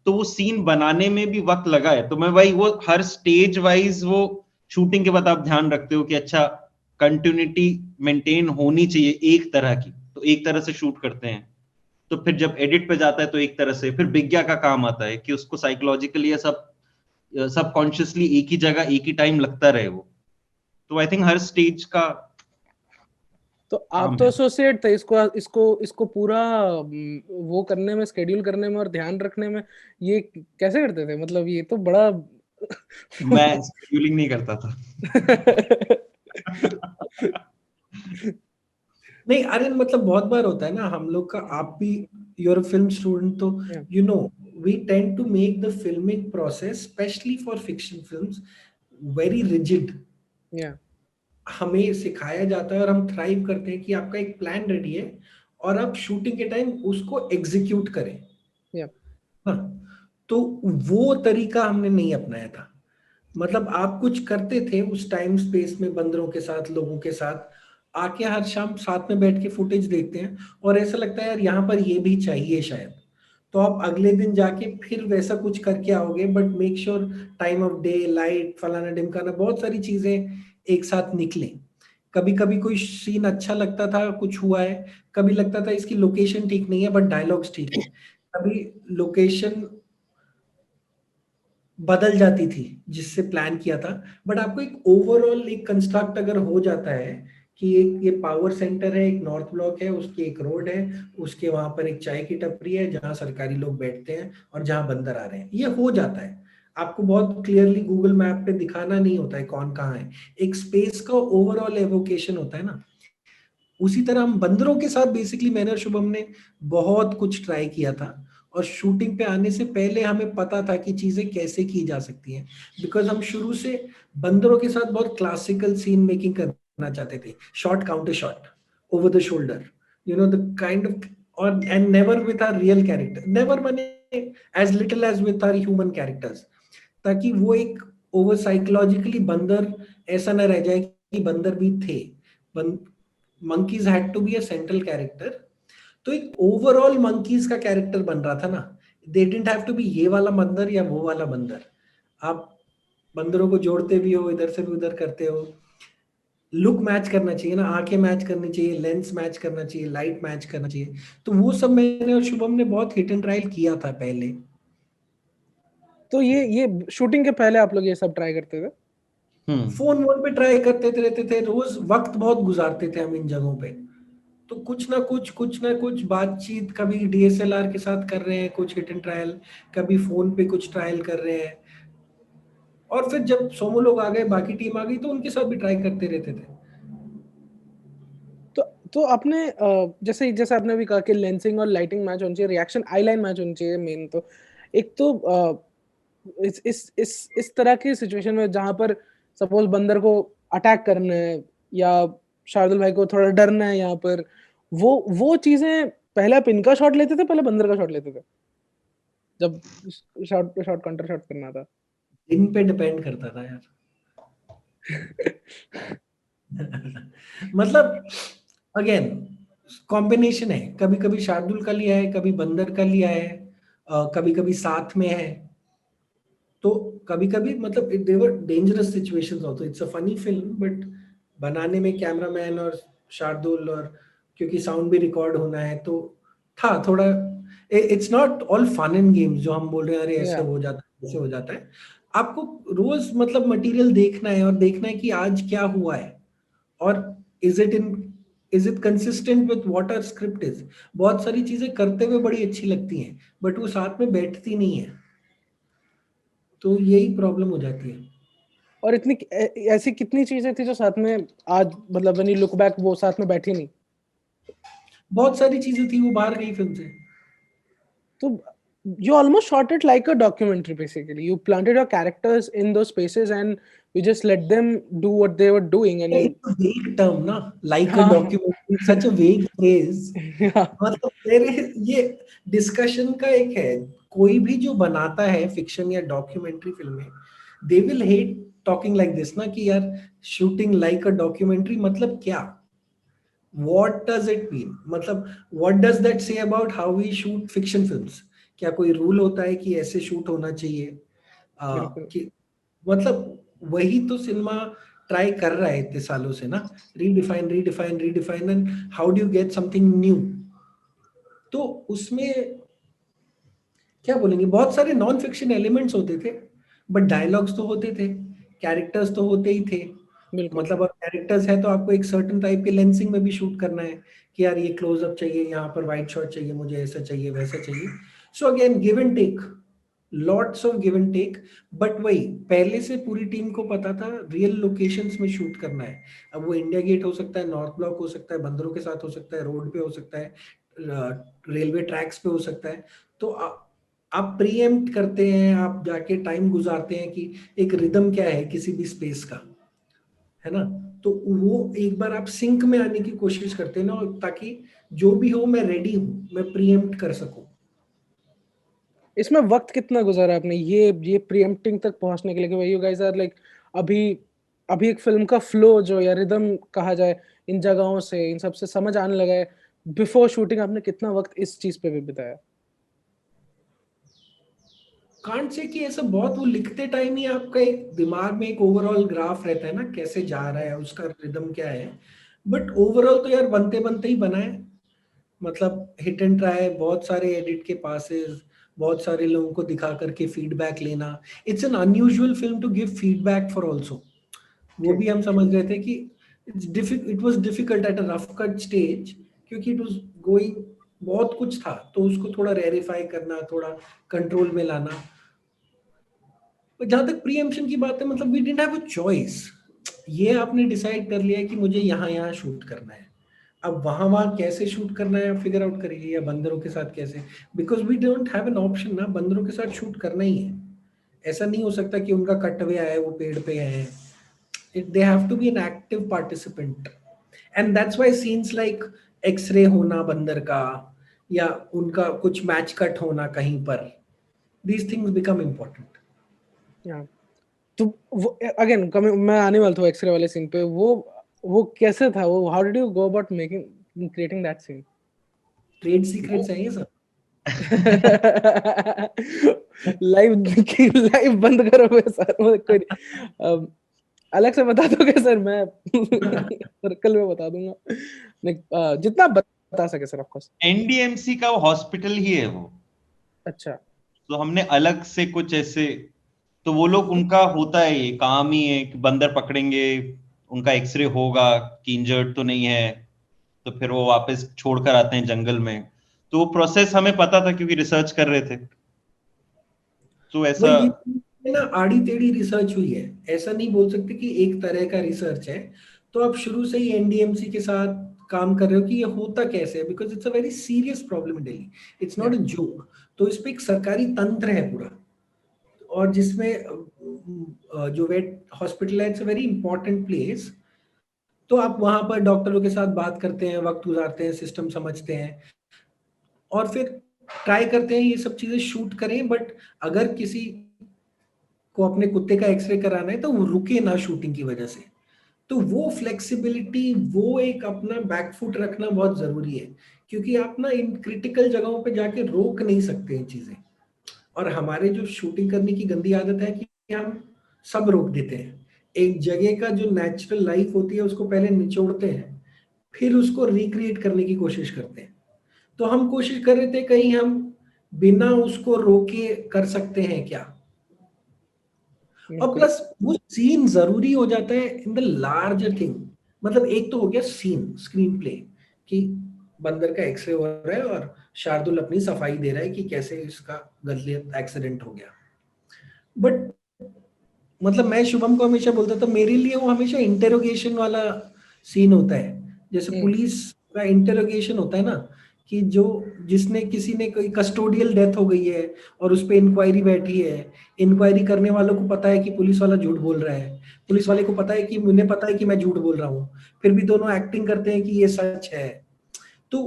तो वो सीन बनाने में भी वक्त लगा है। तो मैं भाई वो हर स्टेज वाइज वो शूटिंग के बाद आप ध्यान रखते हो कि अच्छा कंटिन्यूटी मेंटेन होनी चाहिए एक तरह की, तो एक तरह से शूट करते हैं। तो फिर जब एडिट पे जाता है तो एक तरह से, फिर विज्ञा का काम आता है कि उसको साइकोलॉजिकली या सब कॉन्शियसली एक ही जगह एक ही टाइम लगता रहे वो। तो आई थिंक हर स्टेज का तो आप काम तो है। एसोसिएट थे, इसको इसको इसको पूरा वो करने में, स्केड्यूल करने में और ध्यान रखने में, ये कैसे करते थे? मतलब ये तो बड़ा मैं शेड्यूलिंग नहीं करता था। नहीं अरे मतलब बहुत बार होता है ना हम लोग का, आप भी यूर फिल्म स्टूडेंट, तो Yeah, you know we tend to make the filming process specially for fiction films very rigid. yeah, हमें सिखाया जाता है और हम थ्राइव करते हैं कि आपका एक प्लान रेडी है और आप शूटिंग के टाइम उसको एग्जीक्यूट करें। yeah. हाँ, तो वो तरीका हमने नहीं अपनाया था। मतलब आप कुछ करते थे उस टाइम स्पेस में बंदरों के साथ, लोगों के साथ, आके हर शाम साथ में बैठ के फुटेज देखते हैं और ऐसा लगता है यार यहाँ पर ये भी चाहिए शायद, तो आप अगले दिन जाके फिर वैसा कुछ करके आओगे, but make sure time of day, light, फलाना ढिमकाना, बहुत सारी चीजें एक साथ निकलें। कभी कभी कोई सीन अच्छा लगता था, कुछ हुआ है, कभी लगता था इसकी लोकेशन ठीक नहीं है बट डायलॉग्स ठीक है, कभी लोकेशन बदल जाती थी जिससे प्लान किया था। बट आपको एक ओवरऑल एक कंस्ट्रक्ट अगर हो जाता है कि एक ये पावर सेंटर है, एक नॉर्थ ब्लॉक है, उसकी एक रोड है, उसके वहां पर एक चाय की टपरी है जहां सरकारी लोग बैठते हैं और जहां बंदर आ रहे हैं, ये हो जाता है। आपको बहुत क्लियरली गूगल मैप पे दिखाना नहीं होता है कौन कहाँ है, एक स्पेस का ओवरऑल एवोकेशन होता है ना। उसी तरह हम बंदरों के साथ बेसिकली मैंने और शुभम ने बहुत कुछ ट्राई किया था, और शूटिंग पे आने से पहले हमें पता था कि चीजें कैसे की जा सकती हैं, बिकॉज हम शुरू से बंदरों के साथ बहुत क्लासिकल सीन मेकिंग करना चाहते थे, shot counter shot, over the shoulder, you know the kind of, और and never with our real character, never बने as little as with our human characters, ताकि वो एक ओवर साइकोलॉजिकली बंदर ऐसा ना रह जाए कि बंदर भी थे, monkeys had to be a central character. तो एक ओवरऑल मंकीज का कैरेक्टर बन रहा था ना, they didn't have to be ये वाला बंदर या वो वाला बंदर। आप बंदरों को जोड़ते भी हो, इधर से भी उधर करते हो, लुक मैच करना चाहिए ना, आंखें मैच करनी चाहिए, लेंस मैच करना चाहिए, लाइट मैच करना चाहिए। तो वो सब मैंने और शुभम ने बहुत हिट एंड ट्रायल किया था पहले। तो ये शूटिंग के पहले आप लोग ये सब ट्राई करते थे? फोन वोन पे ट्राई करते रहते थे, रोज वक्त बहुत गुजारते थे हम इन जगहों पे। तो कुछ ना कुछ बातचीत, कभी डीएसएलआर के साथ कर रहे हैं कुछ हिट एंड ट्रायल, कभी फोन पे कुछ ट्रायल कर रहे हैं, और फिर जब सोमो लोग आ गए, बाकी टीम आ गई, तो उनके साथ भी ट्राई करते रहते थे। तो आपने जैसे जैसे आपने भी कहा कि लेंसिंग और लाइटिंग मैच होनी चाहिए, रिएक्शन आई लाइन मैच होनी चाहिए मेन। तो एक तो इस तरह की सिचुएशन में जहां पर सपोज बंदर को अटैक करना है या शार्दुल भाई को थोड़ा डरना है यहाँ पर, वो चीजें पहले आप इनका शॉट लेते थे, पहले बंदर का शॉट लेते थे जब शॉट शॉट काउंटर शॉट करना था? दिन पे डिपेंड करता था यार। मतलब अगेन कॉम्बिनेशन है, कभी कभी शार्दुल का लिया है, कभी बंदर का लिया है, कभी कभी साथ में है। तो कभी कभी मतलब there were dangerous situations also. It's a funny film but बनाने में कैमरामैन और शार्दुल, और क्योंकि साउंड भी रिकॉर्ड होना है तो था थोड़ा। It's not all fun and games जो हम बोल रहे हैं अरे ऐसे या हो जाता है ऐसे हो जाता है। आपको रोज मतलब मटेरियल देखना है और देखना है कि आज क्या हुआ है, और is it in is it consistent with what our script is. बहुत सारी चीजें करते हुए बड़ी अच्छी लगती हैं बट वो साथ में बैठती नहीं है, तो यही प्रॉब्लम हो जाती है। और इतनी ऐसी कितनी चीजें थी जो साथ में आज मतलब व्हेन यू लुक बैक वो साथ में बैठी नहीं। बहुत सारी चीजें थी, वो बाहर गई फिल्म से। तो you almost shot it like a documentary basically. You planted your characters in those spaces and you just let them do what they were doing and you it's वेग टर्म ना, लाइक अ हाँ डॉक्यूमेंट्री, सच अ वेग फ्रेज। yeah, मतलब मेरे ये डिस्कशन का एक है, कोई भी जो बनाता है फिक्शन या डॉक्यूमेंट्री फिल्में, they will hate talking like this ना कि यार शूटिंग लाइक अ डॉक्यूमेंट्री मतलब क्या, व्हाट डज इट मीन, मतलब what does that say about how we shoot fiction films. क्या कोई रूल होता है कि ऐसे शूट होना चाहिए? बिल्कुल। कि मतलब वही तो सिनेमा ट्राई कर रहा है इतने सालों से ना, redefine redefine redefine and how do you get something new. तो उसमें क्या बोलेंगे, बहुत सारे नॉन फिक्शन एलिमेंट्स होते थे बट डायलॉग्स तो होते थे, कैरेक्टर्स तो होते ही थे। बिल्कुल मतलब अब कैरेक्टर्स है तो आपको एक सर्टेन टाइप के लेंसिंग में भी शूट करना है कि यार ये क्लोजअप चाहिए, यहाँ पर वाइड शॉट चाहिए, मुझे ऐसा चाहिए वैसा चाहिए। So again give and take, lots of give and take. But वही पहले से पूरी टीम को पता था रियल लोकेशंस में शूट करना है। अब वो इंडिया गेट हो सकता है, नॉर्थ ब्लॉक हो सकता है, बंदरों के साथ हो सकता है, रोड पे हो सकता है, रेलवे ट्रैक्स पे हो सकता है। तो आप प्रीएम्प्ट करते हैं, आप जाके टाइम गुजारते हैं कि एक रिदम क्या है किसी भी स्पेस का, है ना। तो वो एक बार आप सिंक में आने की कोशिश करते हैं ना, ताकि जो भी हो मैं रेडी हूं, मैं प्रीएम्प्ट कर सकूं। इसमें वक्त कितना गुजारा आपने ये प्रीएम्प्टिंग तक पहुंचने के लिए कि भाई यू गाइस आर लाइक अभी अभी एक फिल्म का फ्लो जो या रिदम कहा जाए इन जगहों से इन सब से समझ आने लगा है। बिफोर शूटिंग आपने कितना वक्त इस चीज पे भी बिताया। कांट से कि ऐसा बहुत, वो लिखते टाइम ही आपका एक दिमाग में एक ओवरऑल ग्राफ रहता है ना, कैसे जा रहा है उसका रिदम क्या है। बट ओवरऑल तो यार बनते बनते ही बना है। मतलब हिट एंड ट्राई, बहुत सारे एडिट के पासेस, बहुत सारे लोगों को दिखा करके फीडबैक लेना। It's an unusual film to give feedback for also. वो ठीक। भी हम समझ रहे थे कि it was difficult at a rough cut stage, क्योंकि इट वाज गोइंग, बहुत कुछ था तो उसको थोड़ा रेरिफाई करना, थोड़ा कंट्रोल में लाना। जहां तक प्रीएम्पशन की बात है, मतलब we didn't have a choice. ये आपने डिसाइड कर लिया कि मुझे यहाँ यहाँ शूट करना है, अब वहां वहां कैसे शूट करना है फिगर आउट करिए, या बंदरों के साथ कैसे, because we don't have an option ना, बंदरों के साथ शूट करना ही है। ऐसा नहीं हो सकता कि उनका कट वे आया है, वो पेड़ पे है। They have to be an active participant, and that's why scenes like x ray होना बंदर का, या उनका कुछ मैच कट होना कहीं पर, दीज थिंग्स बिकम इम्पोर्टेंट। या तो वो अगेन मैं आने वाला था एक्सरे वाले सीन पे। वो कैसे था वो how did you go about making creating that scene. Trade secrets हैं ये सब। लाइव लाइव बंद करो मैं सर मुझे कोई अलग से बता दोगे सर मैं सर्कल में बता दूंगा नहीं जितना बता सके सर ऑफ कोर्स। एनडीएमसी का वो हॉस्पिटल ही है वो। अच्छा तो हमने अलग से कुछ ऐसे, तो वो लोग उनका होता है ये काम ही है कि बंदर पकड़ेंगे, उनका एक्सरे होगा कि इंजर्ड तो नहीं है, तो फिर वो वापस छोड़कर आते हैं जंगल में। तो वो प्रोसेस हमें पता था क्योंकि रिसर्च कर रहे थे। तो ऐसा वही ये ना आड़ी टेढ़ी रिसर्च हुई है, ऐसा नहीं बोल सकते कि एक तरह का रिसर्च है। तो आप शुरू से ही एनडीएमसी के साथ काम कर रहे हो कि ये होता कैसे है, because it's a very serious problem in Delhi, it's not या अ जोक। तो इस पे एक सरकारी तंत्र है पूरा, और जिसमें जो वेट हॉस्पिटल है, it's a very important place. तो आप वहां पर डॉक्टरों के साथ बात करते हैं, वक्त गुजारते हैं, सिस्टम समझते हैं, और फिर ट्राई करते हैं ये सब चीजें शूट करें। बट अगर किसी को अपने कुत्ते का एक्सरे कराना है तो वो रुके ना शूटिंग की वजह से, तो वो फ्लेक्सिबिलिटी, वो एक अपना बैकफुट रखना बहुत जरूरी है, क्योंकि आप ना इन क्रिटिकल जगहों पे जाके रोक नहीं सकते ये चीजें। और हमारे जो शूटिंग करने की गंदी आदत है कि हम सब रोक देते हैं। एक जगह का जो नेचुरल लाइफ होती है उसको पहले निचोड़ते हैं, फिर उसको रिक्रिएट करने की कोशिश करते हैं। तो हम कोशिश कर रहे थे कहीं हम बिना उसको रोके कर सकते हैं क्या। और प्लस वो सीन जरूरी हो जाता है इन द लार्जर थिंग। मतलब एक तो हो गया सीन, स्क्रीन प्ले, कि बंदर का एक्सरे हो रहा है और शार्दुल अपनी सफाई दे रहा है कि कैसे इसका गलत एक्सीडेंट हो गया। बट मतलब मैं शुभम को हमेशा बोलता था, मेरे लिए वो हमेशा इंटेरोगेशन वाला सीन होता है। जैसे पुलिस का इंटेरोगेशन होता है ना, कि जो जिसने किसी ने कोई कस्टोडियल डेथ हो गई है और उस पर इंक्वायरी बैठी है, इंक्वायरी करने वालों को पता है कि पुलिस वाला झूठ बोल रहा है, पुलिस वाले को पता है कि मुझे पता है कि मैं झूठ बोल रहा हूँ, फिर भी दोनों एक्टिंग करते हैं कि ये सच है। तो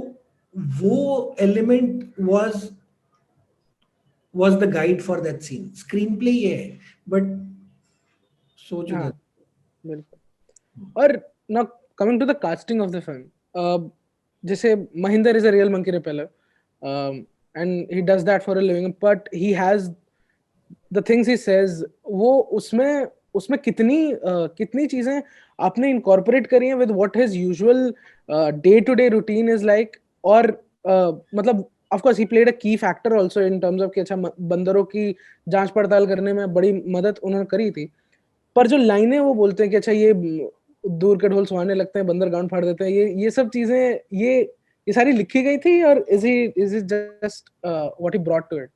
वो element was the guide for that scene. Screen play ये है, बट सोच उधर। बिल्कुल। और now coming to the casting of the film, जैसे Mahinder is a real monkey repeller, and he does that for a living, but he has the things he says, वो उसमें कितनी चीजें आपने इनकॉर्पोरेट करी हैं with what his usual day to day routine is like। और मतलब of course he played a key factor also in terms of कि अच्छा बंदरों की जांच पड़ताल करने में बड़ी मदद उन्होंने करी थी। पर जो लाइनें वो बोलते हैं कि अच्छा ये दूर के ढोल सुहाने लगते हैं, बंदर गांड फाड़ देते हैं, ये सब चीजें ये सारी लिखी गई थी, और is it just what he brought to it?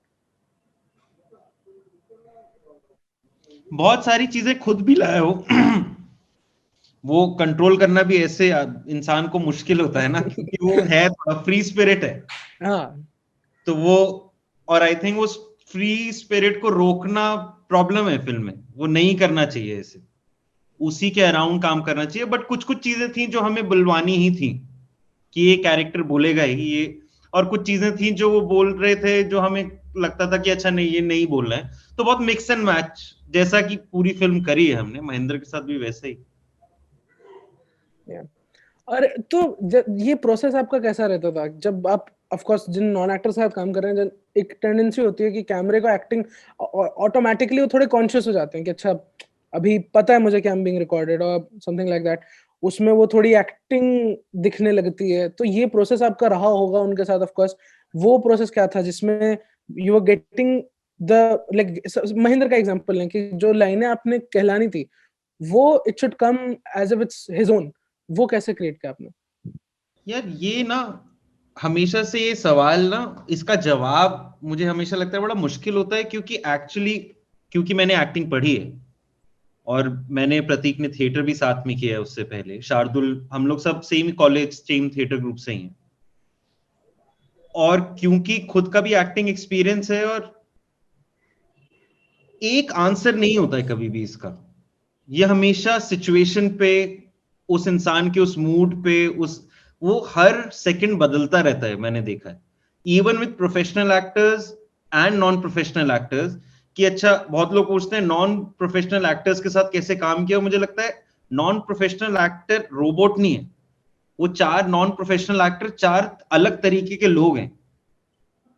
बहुत सारी चीजें खुद भी लाया वो कंट्रोल करना भी ऐसे इंसान को मुश्किल होता है ना, क्योंकि वो है फ्री स्पिरिट है। हाँ, तो वो, और आई थिंक उस फ्री स्पिरिट को रोकना प्रॉब्लम है फिल्म में, वो नहीं करना चाहिए ऐसे, उसी के अराउंड काम करना चाहिए। बट कुछ कुछ चीजें थी जो हमें बुलवानी ही थी कि ये कैरेक्टर बोलेगा ही ये, और कुछ चीजें थी जो वो बोल रहे थे जो हमें लगता था कि अच्छा नहीं ये नहीं बोल रहा है। तो बहुत मिक्स एंड मैच, जैसा कि पूरी फिल्म करी है हमने महेंद्र के साथ भी वैसे ही। और तो ये प्रोसेस आपका कैसा रहता था जब आप ऑफ कोर्स जिन नॉन एक्टर के साथ काम कर रहे हैं, एक टेंडेंसी होती है कि कैमरे को एक्टिंग ऑटोमेटिकली वो थोड़े कॉन्शियस हो जाते हैं कि अच्छा अभी पता है मुझे कि आई एम बीइंग रिकॉर्डेड और समथिंग लाइक दैट, उसमें वो थोड़ी एक्टिंग दिखने लगती है। तो ये प्रोसेस आपका रहा होगा उनके साथ ऑफ कोर्स। वो प्रोसेस क्या था जिसमें you were getting the like Mahendra का एग्जांपल लें कि जो लाइनें आपने कहलानी थी वो it should come as if it's his own, वो कैसे क्रिएट किया आपने? यार ये ना हमेशा से ये सवाल ना, इसका जवाब मुझे हमेशा लगता है बड़ा मुश्किल होता है, क्योंकि मैंने एक्टिंग पढ़ी है और मैंने प्रतीक ने थिएटर भी साथ में किया है उससे पहले, शार्दुल, हम लोग सब same college same theatre group से ही हैं। और क्योंकि खुद का भी एक्टिंग एक्सपीरियंस है, और एक आंसर नहीं होता है कभी भी इसका, ये हमेशा सिचुएशन पे, उस इंसान के उस मूड पे, वो हर सेकंड बदलता रहता है। मैंने देखा है even with professional actors and non professional actors, कि अच्छा बहुत लोग पूछते हैं नॉन प्रोफेशनल एक्टर्स के साथ कैसे काम किया। मुझे लगता है नॉन प्रोफेशनल एक्टर रोबोट नहीं है, वो 4 नॉन प्रोफेशनल एक्टर 4 अलग तरीके के लोग हैं।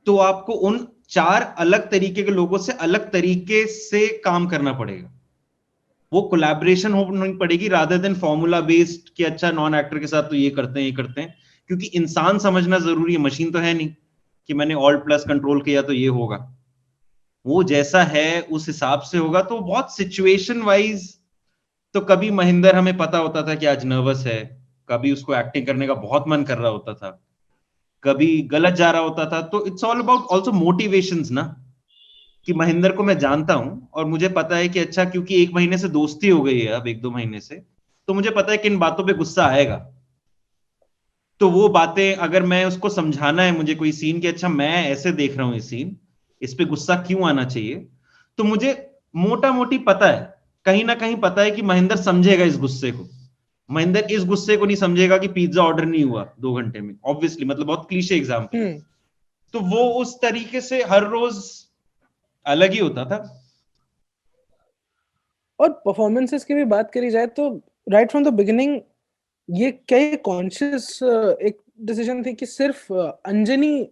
तो आपको उन 4 अलग तरीके के लोगों से अलग तरीके से काम करना पड़ेगा, वो कोलैबोरेशन होनी पड़ेगी रादर देन फॉर्मूला बेस्ड कि अच्छा नॉन एक्टर के साथ तो ये करते हैं ये करते हैं। क्योंकि इंसान समझना जरूरी है, मशीन तो है नहीं कि मैंने ऑल्ट प्लस कंट्रोल किया तो ये होगा, वो जैसा है उस हिसाब से होगा। तो बहुत सिचुएशन वाइज, तो कभी महेंद्र हमें पता होता था कि आज नर्वस है, कभी उसको एक्टिंग करने का बहुत मन कर रहा होता था, कभी गलत जा रहा होता था। तो it's all about also motivations ना, कि महेंद्र को मैं जानता हूं और मुझे पता है कि अच्छा क्योंकि 1 महीने से दोस्ती हो गई है, अब 1-2 महीने से, तो मुझे पता है कि इन बातों पे गुस्सा आएगा। तो वो बातें अगर मैं उसको समझाना है मुझे कोई सीन कि अच्छा मैं ऐसे देख रहा हूं ये सीन, इस पे गुस्सा क्यों आना चाहिए, तो मुझे मोटा मोटी पता है, कहीं ना कहीं पता है कि महेंद्र समझेगा इस गुस्से को। महेंद्र इस गुस्से को नहीं समझेगा कि पिज्जा ऑर्डर नहीं हुआ 2 घंटे में, ऑब्वियसली, मतलब बहुत क्लीशे एग्जांपल है। तो वो उस तरीके से हर रोज अलग ही होता था। और परफॉर्मेंसेस की भी बात करी जाए तो राइट फ्रॉम द बिगिनिंग ये क्या कॉन्शियस एक डिसीजन थी कि सिर्फ अंजनी,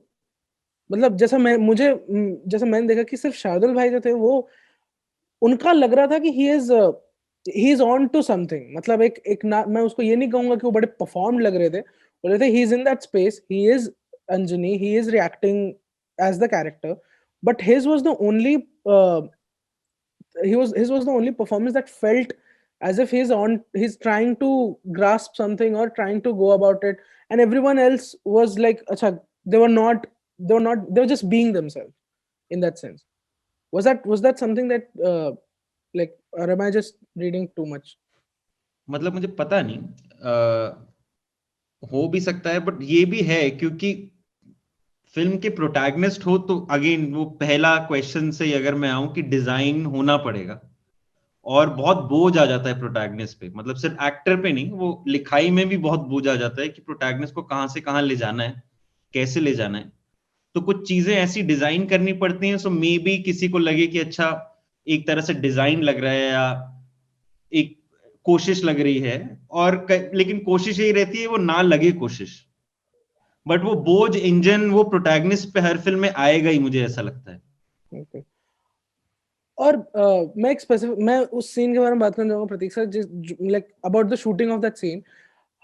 मतलब जैसा मैंने देखा कि सिर्फ शार्दुल भाई जो थे वो, उनका लग रहा था कि he is on to something, मतलब एक ना, मैं उसको ये नहीं कहूंगा कि वो बड़े परफॉर्म लग रहे थे, बोल रहे थे he is in that space, he is Anjani, he is reacting as the character, but his was the only his was the only performance that felt as if he's trying to grasp something or trying to go about it, and everyone else was like, acha, they were just being themselves in that sense. Was that something that like, or am I just reading too much? मतलब मुझे पता नहीं, हो भी सकता है, बट ये भी है क्योंकि फिल्म के प्रोटैगनिस्ट हो तो अगेन वो पहला क्वेश्चन से अगर मैं आऊं कि डिजाइन होना पड़ेगा, और बहुत बोझ आ जाता है प्रोटैगनिस्ट पे, मतलब सिर्फ एक्टर पे नहीं, वो लिखाई में भी बहुत बोझ आ जाता है कि प्रोटैगनिस्ट को कहां से कहां ले जाना है, कैसे ले जाना है। तो कुछ चीजें ऐसी डिजाइन करनी पड़ती हैं, सो मे बी किसी को लगे कि अच्छा एक तरह से डिजाइन लग रहा है या एक कोशिश लग रही है, और लेकिन कोशिश यही रहती है वो ना लगे कोशिश, बट वो बोझ इंजन वो प्रोटैगनिस्ट पे हर फिल्म में आएगा ही, मुझे ऐसा लगता है। Okay. और मैं उस सीन के बारे में बात करना चाहूंगा Prateek sir, like about the shooting of that scene,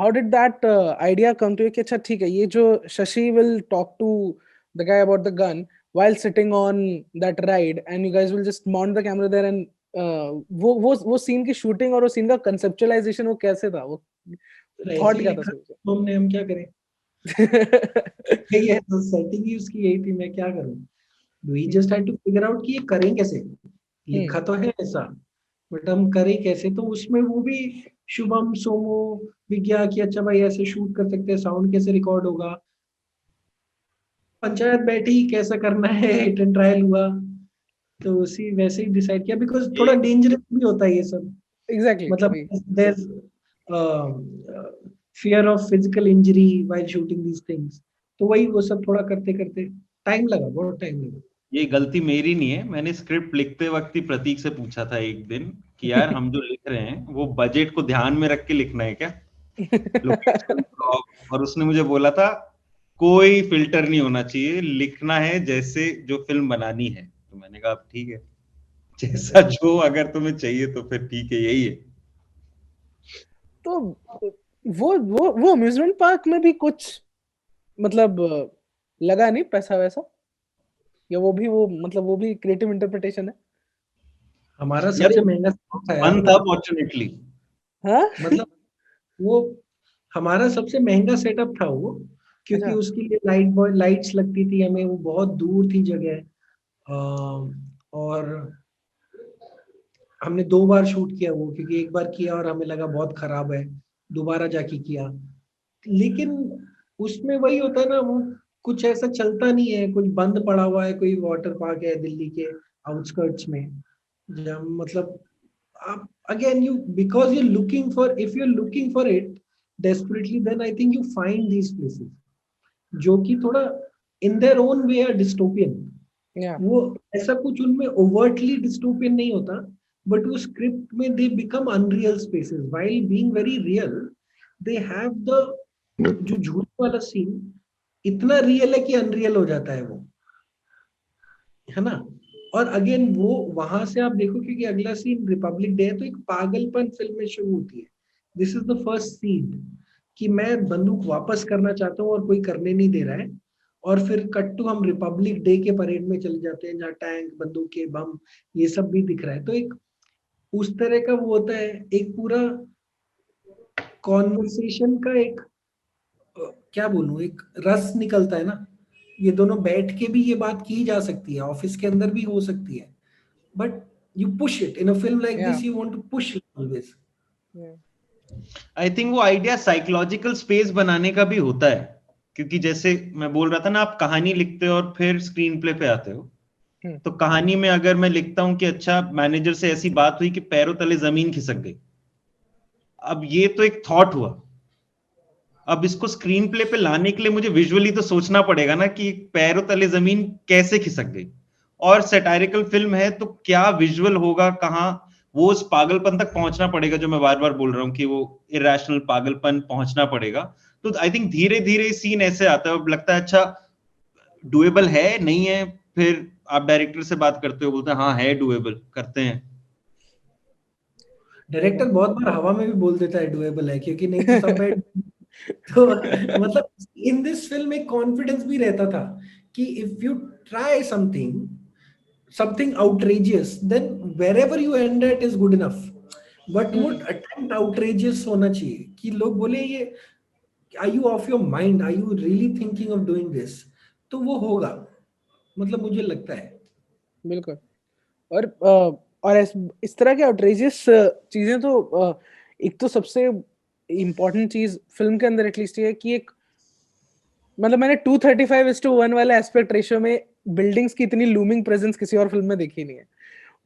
how did that idea come to you कि अच्छा ठीक है, ये जो Shashi will talk to the guy about the gun while sitting on that ride and you guys will just mount the camera there and वो सीन की शूटिंग और वो सीन का कंसेप्चुअलाइजेशन वो कैसे था, वो थॉट क्या था हमने, हम क्या करें ये तो सेटिंग ही उसकी यही थी, मैं क्या करूं, we just had to figure out कि ये करें कैसे, लिखा तो है ऐसा बट हम करें कैसे। तो उसमें वो भी शुभम सोमो भी किया कि अच्छा भाई ऐसे शूट कर सकते हैं, साउंड कैसे रिकॉर्ड होगा, पंचायत बैठी कैसा करना है, हिट एंड ट्रायल हुआ, तो उसी वैसे ही डिसाइड किया, बिकॉज थोड़ा डेंजरस भी होता है ये सब। एग्जैक्टली, मतलब there's fear of physical injury while shooting these things, तो वही वो सब थोड़ा करते करते टाइम लगा, बहुत टाइम लगा। ये गलती मेरी नहीं है, मैंने स्क्रिप्ट लिखते वक्त ही प्रतीक से पूछा था एक दिन कि यार हम जो लिख रहे हैं वो बजट को ध्यान में रख के लिखना है क्या, लोकेशन, और उसने मुझे बोला था कोई फिल्टर नहीं होना चाहिए, लिखना है जैसे जो फिल्म बनानी है। तो मैंने कहा ठीक है, जैसा जो अगर तुम्हें चाहिए तो फिर ठीक है, यही है। तो वो अम्यूजमेंट पार्क में भी कुछ मतलब लगा नहीं पैसा वैसा, या वो भी क्रिएटिव इंटरप्रिटेशन है? हमारा सबसे महंगा था यार, फॉर्चुनेटली, हाँ मतलब वो हमारा सबसे महंगा सेटअप था वो, क्योंकि अच्छा। उसके लिए लाइट्स लगती थी हमें, वो बहुत दूर थी जगह, और हमने 2 बार शूट किया वो, क्योंकि एक बार किया और हमें लगा बहुत खराब है, दोबारा जाके किया। लेकिन उसमें वही होता है ना, वो कुछ ऐसा चलता नहीं है, कुछ बंद पड़ा हुआ है, कोई वाटर पार्क है दिल्ली के आउटस्कर्ट्स में, जब मतलब आप again you because you looking for, if you looking for it desperately, then I think you find these places जो कि थोड़ा in their own way are dystopian। वो ऐसा कुछ उनमें overtly dystopian नहीं होता, but वो script में they become unreal spaces while being very real। they have the जो झूठ वाला सीन इतना रियल है कि अनरियल हो जाता है वो, है ना। और अगेन वो वहां से आप देखो, क्योंकि अगला सीन रिपब्लिक डे है, तो एक पागलपन फिल्म में शुरू होती है। This is the first scene कि मैं बंदूक वापस करना चाहता हूँ और कोई करने नहीं दे रहा है, और फिर कट टू हम रिपब्लिक डे के परेड में चले जाते हैं जहाँ टैंक, बंदूकें, बम ये सब भी दिख रहा है। तो एक उस तरह का वो होता है, एक पूरा कॉन्वर्सेशन का एक क्या बोलूं, एक रस निकलता है ना। ये दोनों बैठ के भी ये बात की जा सकती है, ऑफिस के अंदर भी हो सकती है, but you push it in a film like this, you want to push it always. I think वो आइडिया साइकोलॉजिकल स्पेस बनाने का भी होता है, क्योंकि जैसे मैं बोल रहा था ना, आप कहानी लिखते हो और फिर स्क्रीन प्ले पे आते हो, तो कहानी में अगर मैं लिखता हूं कि अच्छा मैनेजर से ऐसी बात हुई कि पैरों तले जमीन खिसक गई, अब ये तो एक थॉट हुआ, अब इसको स्क्रीन प्ले पे लाने के लिए मुझे विजुअली तो सोचना पड़ेगा ना कि पैरों तले जमीन कैसे खिसक गई, और सैटारिकल फिल्म है तो क्या विजुअल होगा, कहां वो उस पागलपन तक पहुंचना पड़ेगा, जो मैं बार बार बोल रहा हूँ कि वो इरेशनल पागलपन पहुंचना पड़ेगा। तो आई थिंक धीरे धीरे सीन ऐसे आता है, अब लगता है अच्छा डुएबल है नहीं है, फिर आप डायरेक्टर से बात करते हो, बोलते हैं हाँ है डुएबल, करते हैं। डायरेक्टर बहुत बार हवा में भी बोल देता है डुएबल है, क्योंकि नहीं तो सब तो मतलब इन दिस फिल्म एक कॉन्फिडेंस भी रहता था कि if you try something outrageous, then wherever you end it is good enough. But वो अटेम्प्ट आउटरेजियस होना चाहिए कि लोग बोले ये are you off your mind, are you really thinking of doing this, तो वो होगा, मतलब मुझे लगता है। बिल्कुल। और इस तरह के आउटरेजियस चीजें तो एक तो सबसे इम्पोर्टेंट चीज फिल्म के अंदर एटलीस्ट ये है कि एक मतलब मैंने 235:1 वाले एस्पेक्ट रेशियो में बिल्डिंग्स की इतनी लूमिंग प्रेजेंस किसी और फिल्म में देखी नहीं है।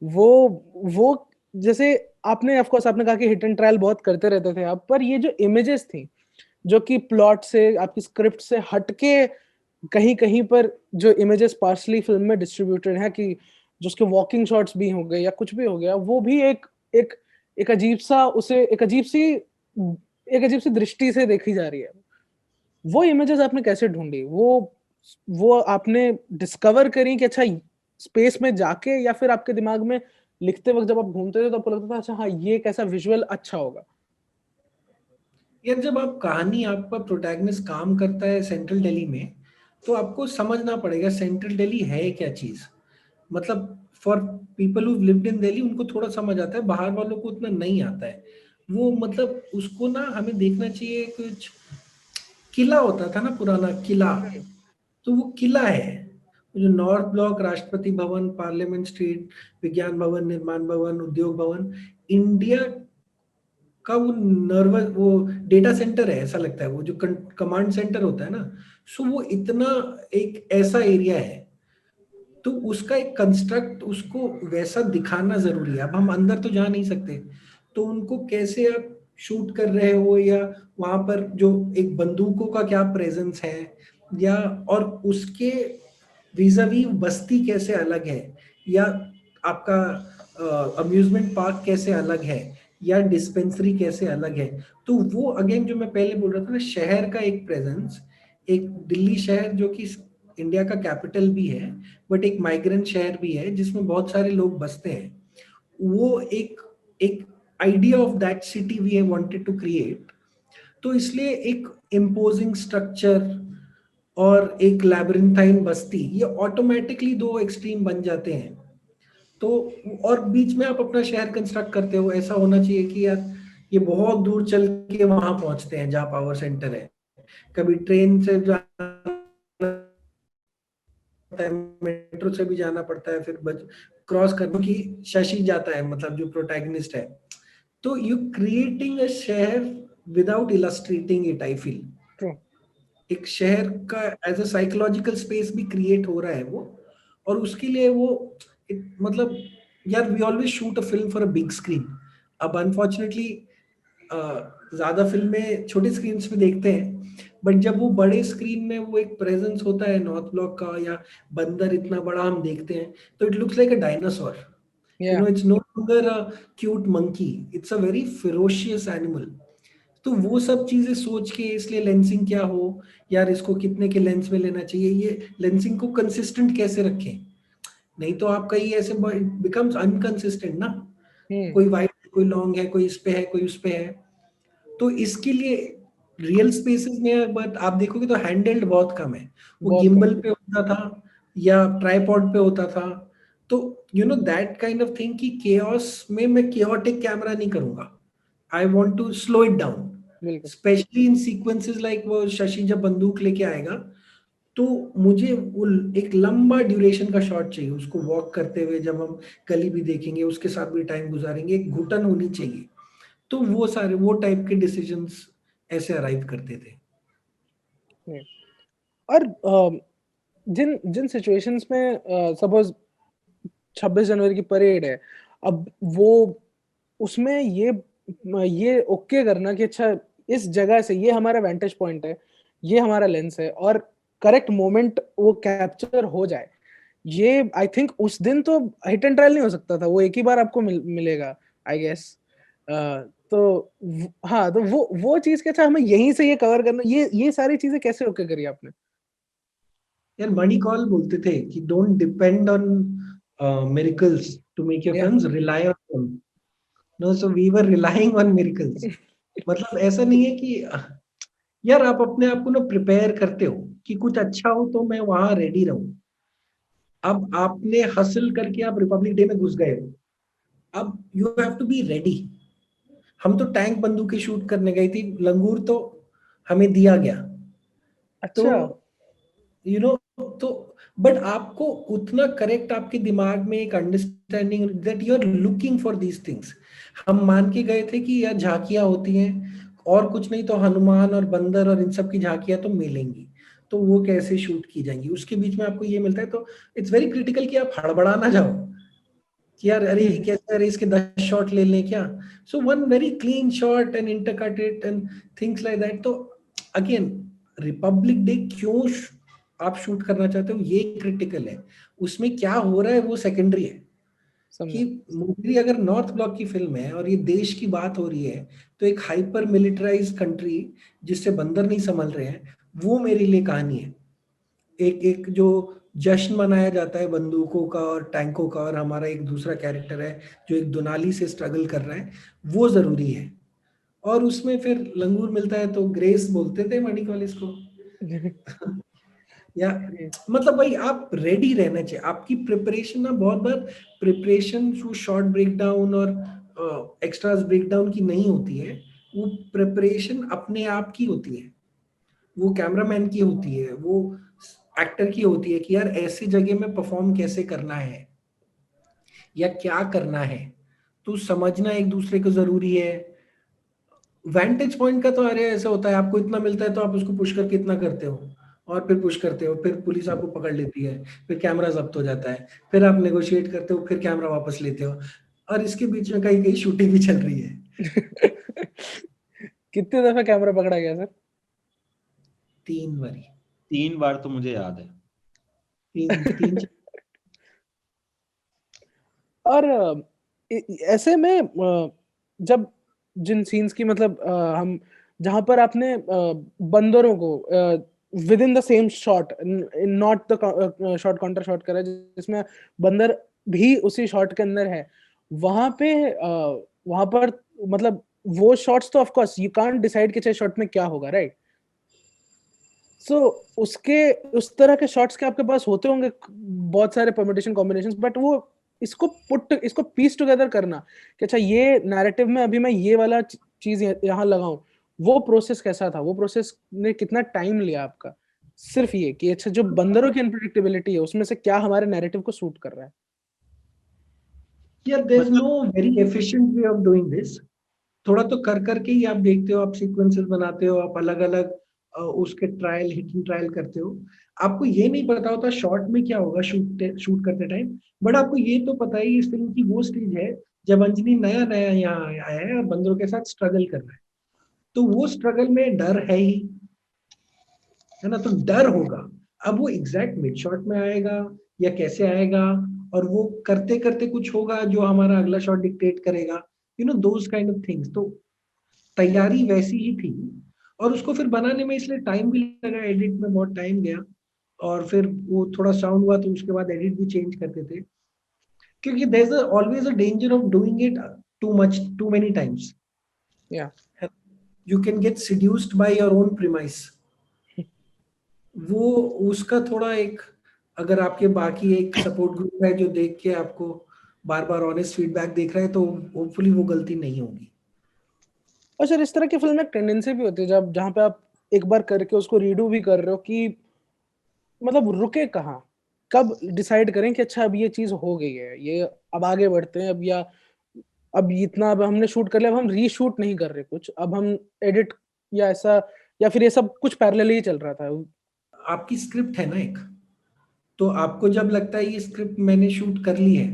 वो जैसे आपने ऑफ कोर्स आपने कहा कि हिट एंड ट्रायल बहुत करते रहते थे आप, पर ये जो इमेजेस थी जो कि प्लॉट से आपकी स्क्रिप्ट से हटके कहीं कहीं पर जो इमेजेस पार्सली फिल्म में डिस्ट्रीब्यूटेड है, कि जो उसके वॉकिंग शॉट्स भी हो गए या कुछ भी हो गया, वो भी एक एक अजीब सा उसे एक अजीब सी दृष्टि से देखी जा रही है। वो इमेजेस आपने कैसे ढूंढी? वो आपने डिस्कवर करी कि अच्छा स्पेस में जाके, या फिर आपके दिमाग में लिखते वक्त जब आप घूमते थे तो आपको लगता था अच्छा हाँ ये कैसा विजुअल अच्छा होगा? यार जब आप कहानी, आपका प्रोटैगनिस्ट काम करता है सेंट्रल दिल्ली में, तो आपको समझना पड़ेगा सेंट्रल दिल्ली है क्या चीज। मतलब for people who lived in Delhi उनको थोड़ा समझ आता है, बाहर वालों को उतना नहीं आता है। वो मतलब उसको ना हमें देखना चाहिए, कुछ किला होता था ना, पुराना किला, तो वो किला है। जो north block, Rashtrapati Bhavan, parliament street, विज्ञान भवन, निर्माण भवन, उद्योग भवन, इंडिया का वो नर्वस वो डेटा सेंटर है, ऐसा लगता है वो जो कमांड सेंटर होता है ना। सो वो इतना एक ऐसा एरिया है, तो उसका एक कंस्ट्रक्ट, उसको वैसा दिखाना जरूरी है। अब हम अंदर तो जा नहीं सकते, तो उनको कैसे आप शूट कर रहे हो, या वहां पर जो एक बंदूकों का क्या प्रेजेंस है, या और उसके विजावी बस्ती कैसे अलग है, या आपका अम्यूजमेंट पार्क कैसे अलग है, या डिस्पेंसरी कैसे अलग है। तो वो अगेन जो मैं पहले बोल रहा था ना, शहर का एक प्रेजेंस, एक दिल्ली शहर जो कि इंडिया का कैपिटल भी है, बट एक माइग्रेंट शहर भी है जिसमें बहुत सारे लोग बसते हैं। वो एक एक idea of that city we have wanted to create. तो इसलिए एक इम्पोजिंग स्ट्रक्चर और एक लैब्रिंथाइन बस्ती, ये ऑटोमेटिकली दो एक्सट्रीम बन जाते हैं। तो और बीच में आप अपना शहर कंस्ट्रक्ट करते हो, ऐसा होना चाहिए कि यार ये बहुत दूर चल के वहां पहुंचते हैं जहाँ पावर सेंटर है। कभी ट्रेन से जाना, मेट्रो से भी जाना पड़ता है, फिर क्रॉस करने की शशि जाता है, मतलब जो प्रोटैगनिस्ट है। तो यू क्रिएटिंग अ शहर without illustrating it, I feel. True. एक शहर का एज अ साइकोलॉजिकल स्पेस भी क्रिएट हो रहा है वो, और उसके लिए वो मतलब यार we always shoot a film for a big screen. अब अनफॉर्चुनेटली ज्यादा फिल्में छोटे स्क्रीन पे देखते हैं, बट जब वो बड़े स्क्रीन में वो एक प्रेजेंस होता है नॉर्थ ब्लॉक का, या बंदर इतना बड़ा हम देखते हैं, तो it looks like a dinosaur. Yeah. It's no longer a cute monkey, it's a very ferocious animal. तो वो सब चीजें सोच के, इसलिए लेंसिंग क्या हो, यार इसको कितने के लेंस में लेना चाहिए, ये लेंसिंग को कंसिस्टेंट कैसे रखें। नहीं तो आपका ये ऐसे बिकम्स अनकंसिस्टेंट ना, कोई वाइड कोई लॉन्ग है, कोई इस पे है, कोई उस पे है। तो इसके लिए रियल स्पेसेस में बट आप देखोगे तो हैंडल्ड बहुत कम है। वो बहुत गिम्बल कम। पे होता था या ट्राइपॉड पे होता था। तो you know that kind of thing कि केओस में मैं केओटिक कैमरा नहीं करूंगा, I want to slow it down. बिल्कुल। स्पेशली इन सीक्वेंसेस लाइक वो शशि जब बंदूक लेके आएगा, तो मुझे वो एक लंबा ड्यूरेशन का शॉट चाहिए, उसको वॉक करते हुए जब हम गली भी देखेंगे, उसके साथ भी टाइम गुजारेंगे, एक घुटन होनी चाहिए। तो वो सारे वो टाइप के डिसीजंस ऐसे अराइव करते थे। और जिन जिन सिचुएशंस में सपोज 26 जनवरी की परेड है, अब वो उसमें ये ओके करना कि अच्छा इस जगह से ये हमारा वेंटेज पॉइंट है, ये हमारा लेंस है, और करेक्ट मोमेंट वो कैप्चर हो जाए, ये आई थिंक उस दिन तो हिट एंड ट्रायल नहीं हो सकता था, वो एक ही बार आपको मिलेगा। I guess. तो हाँ, तो वो चीज क्या था, हमें यहीं से ये कवर करना, ये सारी चीजें कैसे ओके करी आपने? यार मणि कौल बोलते थे कि don't depend on miracles to make your या films, rely on them. No, so we were relying on miracles. मतलब ऐसा नहीं है कि यार आप अपने आप को ना प्रिपेयर करते हो कि कुछ अच्छा हो तो मैं वहां रेडी रहूं। अब आपने हसल करके आप रिपब्लिक डे में घुस गए हो, अब you have to be ready. हम तो टैंक बंदूकें शूट करने गई थी, लंगूर तो हमें दिया गया। तो अच्छा। यू नो, तो बट आपको उतना करेक्ट आपके दिमाग में एक understanding that you are looking for these things. हम मान के गए थे कि यार झांकियां होती हैं, और कुछ नहीं तो हनुमान और बंदर और इन सब की झांकियां तो मिलेंगी, तो वो कैसे शूट की जाएंगी, उसके बीच में आपको ये मिलता है। तो इट्स वेरी क्रिटिकल कि आप हड़बड़ा ना जाओ कि यार अरे ये कैसे, अरे इसके 10 शॉट ले लें क्या। So one very clean shot and intercut it and things like that. तो अगेन, रिपब्लिक डे क्यों आप शूट करना चाहते हो ये क्रिटिकल है, उसमें क्या हो रहा है वो सेकेंडरी है। कि समझा। मूवी अगर नॉर्थ ब्लॉक की फिल्म है और ये देश की बात हो रही है, तो एक हाइपर मिलिटराइज कंट्री जिससे बंदर नहीं संभल रहे हैं, वो मेरे लिए कहानी है। एक एक जो जश्न मनाया जाता है बंदूकों का और टैंकों का, और हमारा एक दूसरा कैरेक्टर है जो एक दुनाली से स्ट्रगल कर रहा है, वो जरूरी है। और उसमें फिर लंगूर मिलता है तो ग्रेस बोलते थे मणि कॉलेज को। या मतलब भाई आप रेडी रहना चाहिए, आपकी प्रिपरेशन ना बहुत बार preparation through shot break down और एक्स्ट्रास ब्रेक डाउन की नहीं होती है। वो प्रिपरेशन अपने आप की होती है, वो कैमरामैन की होती है, वो एक्टर की होती है कि यार ऐसी जगह में परफॉर्म कैसे करना है या क्या करना है। तो समझना एक दूसरे को जरूरी है। वैंटेज पॉइंट का तो अरे ऐसा होता है, आपको इतना मिलता है तो आप उसको पुश करके इतना करते हो, और फिर पुश करते हो, फिर पुलिस आपको पकड़ लेती है, फिर कैमरा जब्त हो जाता है, फिर आप नेगोशिएट करते हो, फिर कैमरा वापस लेते हो, और इसके बीच में कहीं कहीं शूटिंग भी चल रही है। कितने दफे कैमरा पकड़ा गया सर? 3 बारी। 3 बार तो मुझे याद है। तीन तीन और ऐसे में जब जिन सीन्स की मतलब हम जहां पर आपने बंदरों को with in the same shot, not the shot counter shot करा जिसमें बंदर भी उसी शॉट के अंदर है, वहां पे वहां पर मतलब वो शॉट्स तो of course you can't decide कि चाहे शॉट में क्या होगा, राइट? सो उसके उस तरह के शॉट्स के आपके पास होते होंगे बहुत सारे परम्यूटेशन कॉम्बिनेशंस, बट वो इसको पीस टुगेदर करना कि अच्छा ये नैरेटिव में अभी मैं ये वाला चीज यहाँ लगाऊं, वो प्रोसेस कैसा था? वो प्रोसेस ने कितना टाइम लिया आपका? सिर्फ ये कि अच्छा जो बंदरों की अनप्रेडिक्टेबिलिटी है उसमें से क्या हमारे नैरेटिव को सूट कर रहा है? यार देयर इज मतलब know very efficient way of doing this. थोड़ा तो कर करके ही आप देखते हो, आप सीक्वेंसेस बनाते हो, आप अलग अलग उसके ट्रायल, हिटिंग ट्रायल करते हो। आपको ये नहीं पता होता शॉर्ट में क्या होगा शूट शूट करते टाइम, बट आपको ये तो पता ही इस फिल्म की वो स्टेज है जब अंजलि नया नया यहाँ आया है और बंदरों के साथ स्ट्रगल कर रहा है। तो वो स्ट्रगल में डर है ही, है ना, तो डर होगा। अब वो एग्जैक्ट मिड शॉट में आएगा या कैसे आएगा, और वो करते करते कुछ होगा जो हमारा अगला शॉट डिक्टेट करेगा, you know those kind of things. तो तैयारी वैसी ही थी, और उसको फिर बनाने में इसलिए टाइम भी लगा, एडिट में बहुत टाइम गया, और फिर वो थोड़ा साउंड हुआ तो उसके बाद एडिट भी चेंज करते थे, क्योंकि there is always a danger of doing it too much, too many times. या you can get seduced by your own premise. वो उसका थोड़ा एक, अगर आपके बाकी एक सपोर्ट ग्रुप है जो देख के आपको बार बार ऑनेस्ट फीडबैक देख रहा है, तो होपफुली वो गलती नहीं होगी। और सर इस तरह की फिल्म में टेंडेंसी भी होती है जब जहां पे आप एक बार करके उसको रीडू भी कर रहे हो कि मतलब रुके कहाँ, कब डिसाइड करें कि अच्छा अब ये चीज हो गई है, ये अब आगे बढ़ते हैं, अब या अब इतना अब हमने शूट कर लिया, अब हम रीशूट नहीं कर रहे कुछ, अब हम एडिट या ऐसा, या फिर ये सब कुछ पैरेलल ही चल रहा था? आपकी स्क्रिप्ट है ना एक, तो आपको जब लगता है ये स्क्रिप्ट मैंने शूट कर ली है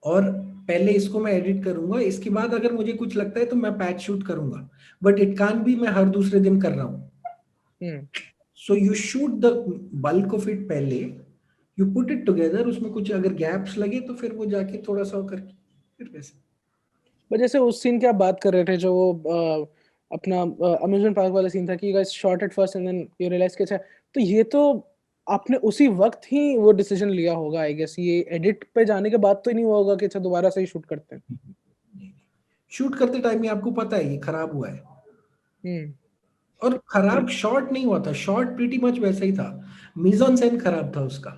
और पहले इसको मैं एडिट करूंगा, इसके बाद अगर मुझे कुछ लगता है तो मैं पैच शूट करूंगा, बट इट कान भी मैं हर दूसरे दिन कर रहा हूँ। Hmm. So you shoot the bulk of it पहले, यू पुट इट टुगेदर, उसमें कुछ अगर गैप्स लगे तो फिर वो जाके थोड़ा सा करके फिर वैसे। बट जैसे उस सीन की आप बात कर रहे थे जो वो अपना अम्यूजमेंट पार्क वाला सीन था कि you guys shot it first and then you realize कि अच्छा, तो ये तो आपने उसी वक्त ही वो डिसीजन लिया होगा आई गेस, ये एडिट पे जाने के बाद तो नहीं हुआ होगा कि अच्छा दोबारा से ही शूट करते हैं। शूट करते टाइम ही आपको पता है ये खराब हुआ है, हम्म। और खराब शॉट नहीं हुआ था, शॉट प्रीटी मच वैसा ही था, मीज़ ऑन सेन खराब था उसका,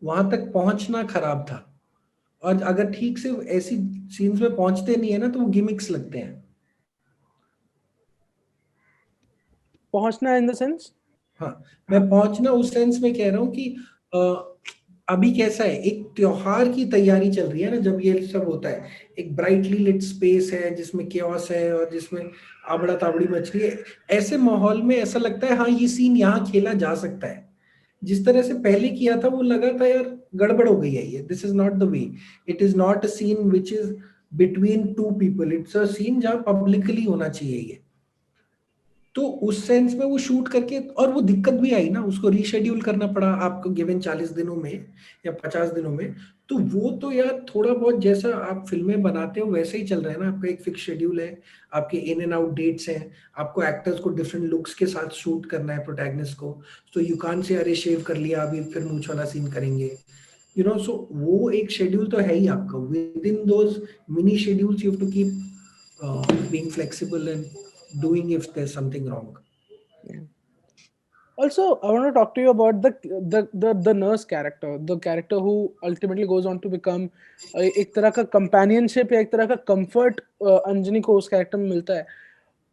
वहां तक पहुंचना खराब था। और अगर ठीक से ऐसी सीन्स में पहुंचते नहीं है ना तो वो गिमिक्स लगते हैं। पहुंचना इन द सेंस? हाँ, मैं पहुंचना उस सेंस में कह रहा हूँ कि अभी कैसा है, एक त्योहार की तैयारी चल रही है ना जब ये सब होता है, एक ब्राइटली लिट स्पेस है जिसमें केओस है और जिसमें आबड़ा ताबड़ी मच रही है, ऐसे माहौल में ऐसा लगता है हाँ ये सीन यहाँ खेला जा सकता है। जिस तरह से पहले किया था वो लगा था यार गड़बड़ हो गई है ये, this is not the way, it is not a scene which is between two people, it's a scene जहाँ पब्लिकली होना चाहिए ये। तो उस सेंस में वो शूट करके, और वो दिक्कत भी आई ना, उसको रीशेड्यूल करना पड़ा आपको गिवन 40 दिनों में या 50 दिनों में। तो वो तो यार थोड़ा बहुत जैसा आप फिल्में बनाते हो वैसे ही चल रहा है ना, आपका एक फिक्स शेड्यूल है, आपके इन एंड आउट डेट्स हैं, आपको एक्टर्स को डिफरेंट लुक्स के साथ शूट करना है प्रोटैगनिस्ट को, तो यू कांट से अरे शेव कर लिया अभी फिर मूंछ वाला सीन करेंगे, यू नो। सो वो एक शेड्यूल तो है ही आपका, within those mini schedules you have to keep being flexible and doing if there's something wrong. Yeah. Also, I want to talk to you about the nurse character, the character who ultimately goes on to become एक तरह का companionship या एक तरह का comfort अंजनी को उस character में मिलता है।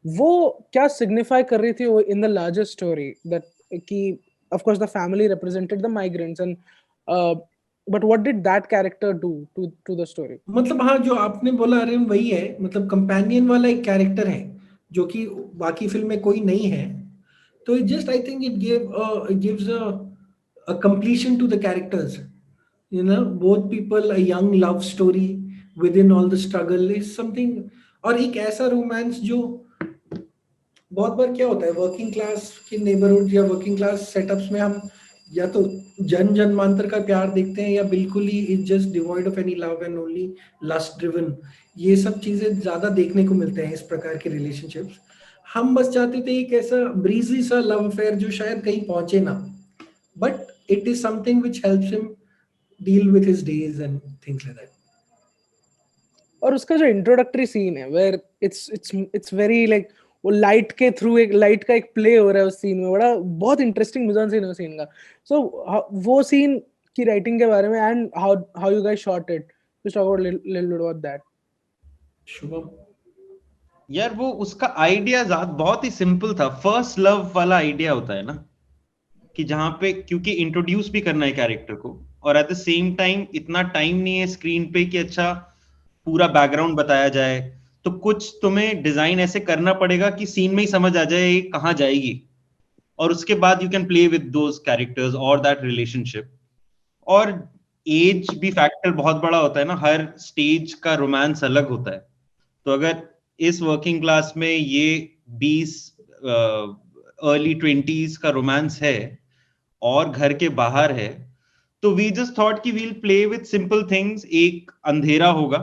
वो क्या signify कर रही थी in the larger story that कि of course the family represented the migrants and uh, but what did that character do to the story? मतलब हाँ जो आपने बोला अरे वही है, मतलब कंपेनियन वाला एक कैरेक्टर है जो कि बाकी फिल्म में कोई नहीं है, तो it just I think it gives a completion to the characters, you know, both people, a young love story within all the struggle is something, और एक ऐसा रोमांस जो बहुत बार क्या होता है वर्किंग क्लास के नेबरहुड या वर्किंग क्लास सेटअप्स में हम या तो जन जन्मांतर का प्यार देखते हैं या बिल्कुल he is just devoid of any love and only lust driven, ये सब चीजें ज्यादा देखने को मिलते हैं इस प्रकार के रिलेशनशिप्स। हम बस चाहते थे एक ऐसा ब्रीजी सा लव अफेयर जो शायद कहीं पहुंचे ना, but it is something which helps him deal with his days and things like that. और उसका जो इंट्रोडक्टरी सीन है वेयर इट्स वेरी लाइक वो लाइट के थ्रू एक लाइट का एक प्ले हो रहा है उस सीन में, बड़ा बहुत इंटरेस्टिंग मिजान सीन है उस सीन का। सो वो सीन की राइटिंग के बारे में and how you guys shot it, just talk about little bit about that. Shubham यार वो उसका आइडिया बहुत ही सिंपल था, फर्स्ट लव वाला आइडिया होता है ना, कि जहां पे क्योंकि इंट्रोड्यूस भी करना है कैरेक्टर को और एट द सेम टाइम इतना टाइम नहीं है स्क्रीन पे कि अच्छा पूरा बैकग्राउंड बताया जाए, तो कुछ तुम्हें डिजाइन ऐसे करना पड़ेगा कि सीन में ही समझ आ जाए कहां जाएगी, और उसके बाद you can play with those characters और दैट रिलेशनशिप। और एज भी फैक्टर बहुत बड़ा होता है ना, हर स्टेज का रोमांस अलग होता है। तो अगर इस वर्किंग क्लास में ये 20 अर्ली 20s का रोमांस है और घर के बाहर है, तो वी जस्ट थॉट कि we'll play with simple things. एक अंधेरा होगा,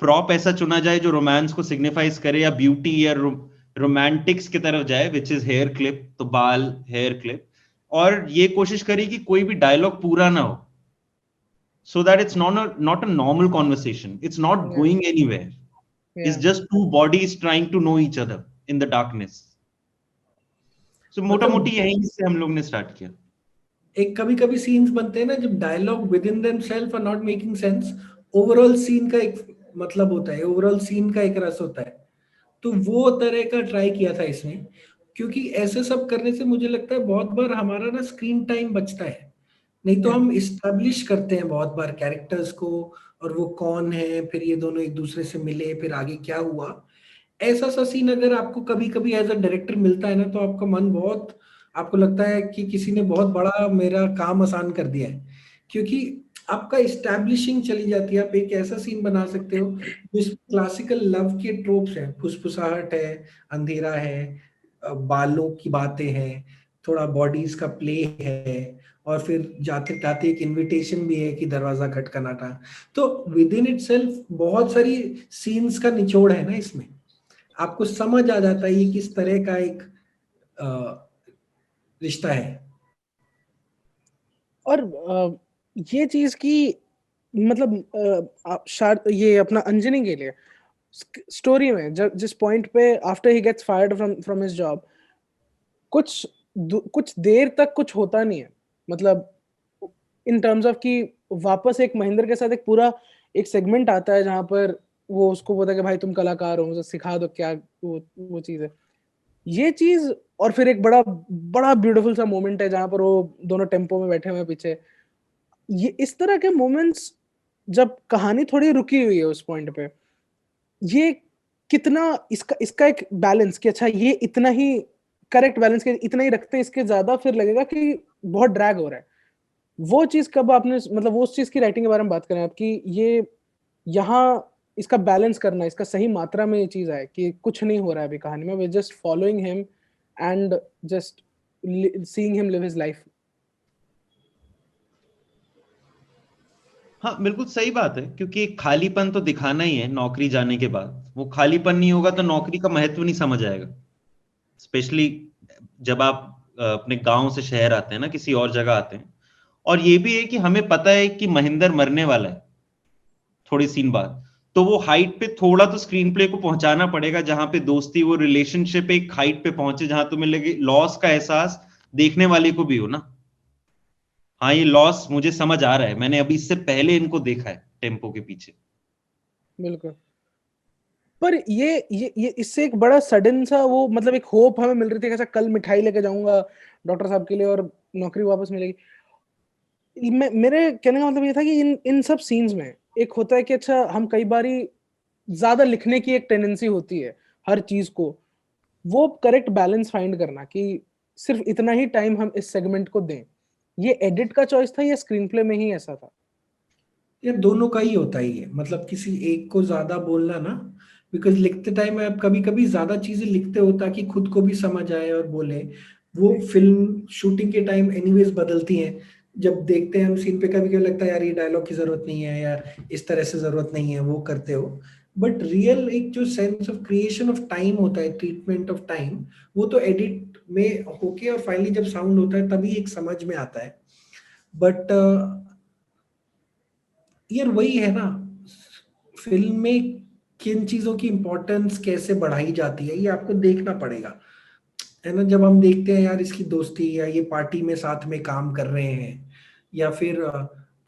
प्रॉप ऐसा चुना जाए जो रोमांस को सिग्निफाइज करे या ब्यूटी या रोमांटिक्स की तरफ जाए, विच इज हेयर क्लिप, तो बाल हेयर क्लिप, और ये कोशिश करी कि कोई भी डायलॉग पूरा ना हो, so that it's not a normal conversation, it's not going anywhere, it's just two bodies trying to know each other in the darkness. So मोटा मोटी यहीं से हम लोग ने स्टार्ट किया। एक कभी कभी सीन्स बनते हैं ना जब dialogue within themself are not making sense, overall scene का एक मतलब होता है, ओवरऑल सीन का एक रस होता है, तो वो तरह का ट्राई किया था इसमें। क्योंकि ऐसे सब करने से मुझे लगता है बहुत बार हमारा ना स्क्रीन टाइम बचता है, नहीं तो हम इस्टेब्लिश करते हैं बहुत बार कैरेक्टर्स को, और वो कौन है, फिर ये दोनों एक दूसरे से मिले, फिर आगे क्या हुआ। ऐसा सा सीन अगर आपको कभी कभी एज अ डायरेक्टर मिलता है ना तो आपका मन बहुत, आपको लगता है कि किसी ने बहुत बड़ा मेरा काम आसान कर दिया है, क्योंकि आपका इस्टेब्लिशिंग चली जाती है। आप एक ऐसा सीन बना सकते हो जिसमें क्लासिकल लव के ट्रोप्स हैं, फुसफुसाहट है, अंधेरा है, बालों की बातें हैं, थोड़ा बॉडीज का प्ले है, और फिर जाते जाते एक इनविटेशन भी है कि दरवाजा खटखटाना। तो विद इन इटसेल्फ बहुत सारी सीन्स का निचोड़ है ना इसमें, आपको समझ आ जाता है ये किस तरह का एक रिश्ता है। और ये चीज की मतलब ये अपना अंजनी के लिए स्टोरी में जिस पॉइंट पे after he gets fired from his job, कुछ देर तक कुछ होता नहीं है, मतलब इन टर्म्स ऑफ कि वापस एक महेंद्र के साथ एक पूरा एक सेगमेंट आता है जहां पर वो उसको बोलता है कि भाई तुम कलाकार हो, मुझे सिखा दो क्या वो चीज है, ये चीज। और फिर एक बड़ा बड़ा ब्यूटीफुल सा मोमेंट है जहां पर वो दोनों टेम्पो में बैठे हुए हैं पीछे। ये इस तरह के मोमेंट्स, जब कहानी थोड़ी रुकी हुई है उस पॉइंट पे, ये कितना इसका इसका एक बैलेंस कि अच्छा ये इतना ही करेक्ट बैलेंस के इतना ही रखते हैं, इसके ज्यादा फिर लगेगा कि बहुत ड्रैग हो रहा है। वो चीज कब आपने मतलब वो उस चीज की राइटिंग के बारे में बात करें आपकी, ये यहाँ इसका बैलेंस करना, इसका सही मात्रा में ये चीज है कि कुछ नहीं हो रहा है अभी कहानी में, we just following him and just seeing him live his life. हाँ बिल्कुल सही बात है, क्योंकि एक खालीपन तो दिखाना ही है नौकरी जाने के बाद। वो खालीपन नहीं होगा तो नौकरी का महत्व नहीं समझ आएगा, स्पेशली जब आप अपने गांव से शहर आते हैं ना, किसी और जगह आते हैं। और ये भी है कि हमें पता है कि महेंद्र मरने वाला है थोड़ी सीन बाद, तो वो हाइट पे थोड़ा तो स्क्रीन प्ले को पहुंचाना पड़ेगा जहां पे दोस्ती, वो रिलेशनशिप एक हाइट पे पहुंचे जहां तुम्हें लगे लॉस का एहसास देखने वाले को भी हो ना। हाँ ये लॉस मुझे समझ आ रहा है, मैंने अभी इससे पहले इनको देखा है टेम्पो के पीछे। बिल्कुल। पर ये इससे एक बड़ा सडन सा वो मतलब एक होप हमें मिल रही थी कि अच्छा कल मिठाई लेके जाऊंगा डॉक्टर साहब के लिए और नौकरी वापस मिलेगी। मेरे कहने का मतलब ये था कि इन इन सब सीन्स में एक होता है कि अच्छा हम कई बारी ज्यादा लिखने की एक टेंडेंसी होती है हर चीज को, वो करेक्ट बैलेंस फाइंड करना कि सिर्फ इतना ही टाइम हम इस सेगमेंट को दें, ये एडिट का चॉइस था या स्क्रीन प्ले में ही ऐसा था? ये दोनों का ही होता ही है, मतलब किसी एक को ज्यादा बोलना ना, बिकॉज लिखते टाइम आप कभी कभी ज्यादा चीजें लिखते हो ताकि खुद को भी समझ आए और बोले। वो फिल्म शूटिंग के टाइम एनीवेज बदलती हैं, जब देखते हैं हम सीन पे कभी कभी लगता है यार ये डायलॉग की जरूरत नहीं है, या इस तरह से जरूरत नहीं है, वो करते हो। बट रियल एक जो sense of creation of time होता है, ट्रीटमेंट ऑफ टाइम, वो तो एडिट में होके और फाइनली जब साउंड होता है तभी एक समझ में आता है। बट यार वही है ना, फिल्म में किन चीजों की इंपॉर्टेंस कैसे बढ़ाई जाती है ये आपको देखना पड़ेगा, है ना। जब हम देखते हैं यार इसकी दोस्ती, या ये पार्टी में साथ में काम कर रहे हैं, या फिर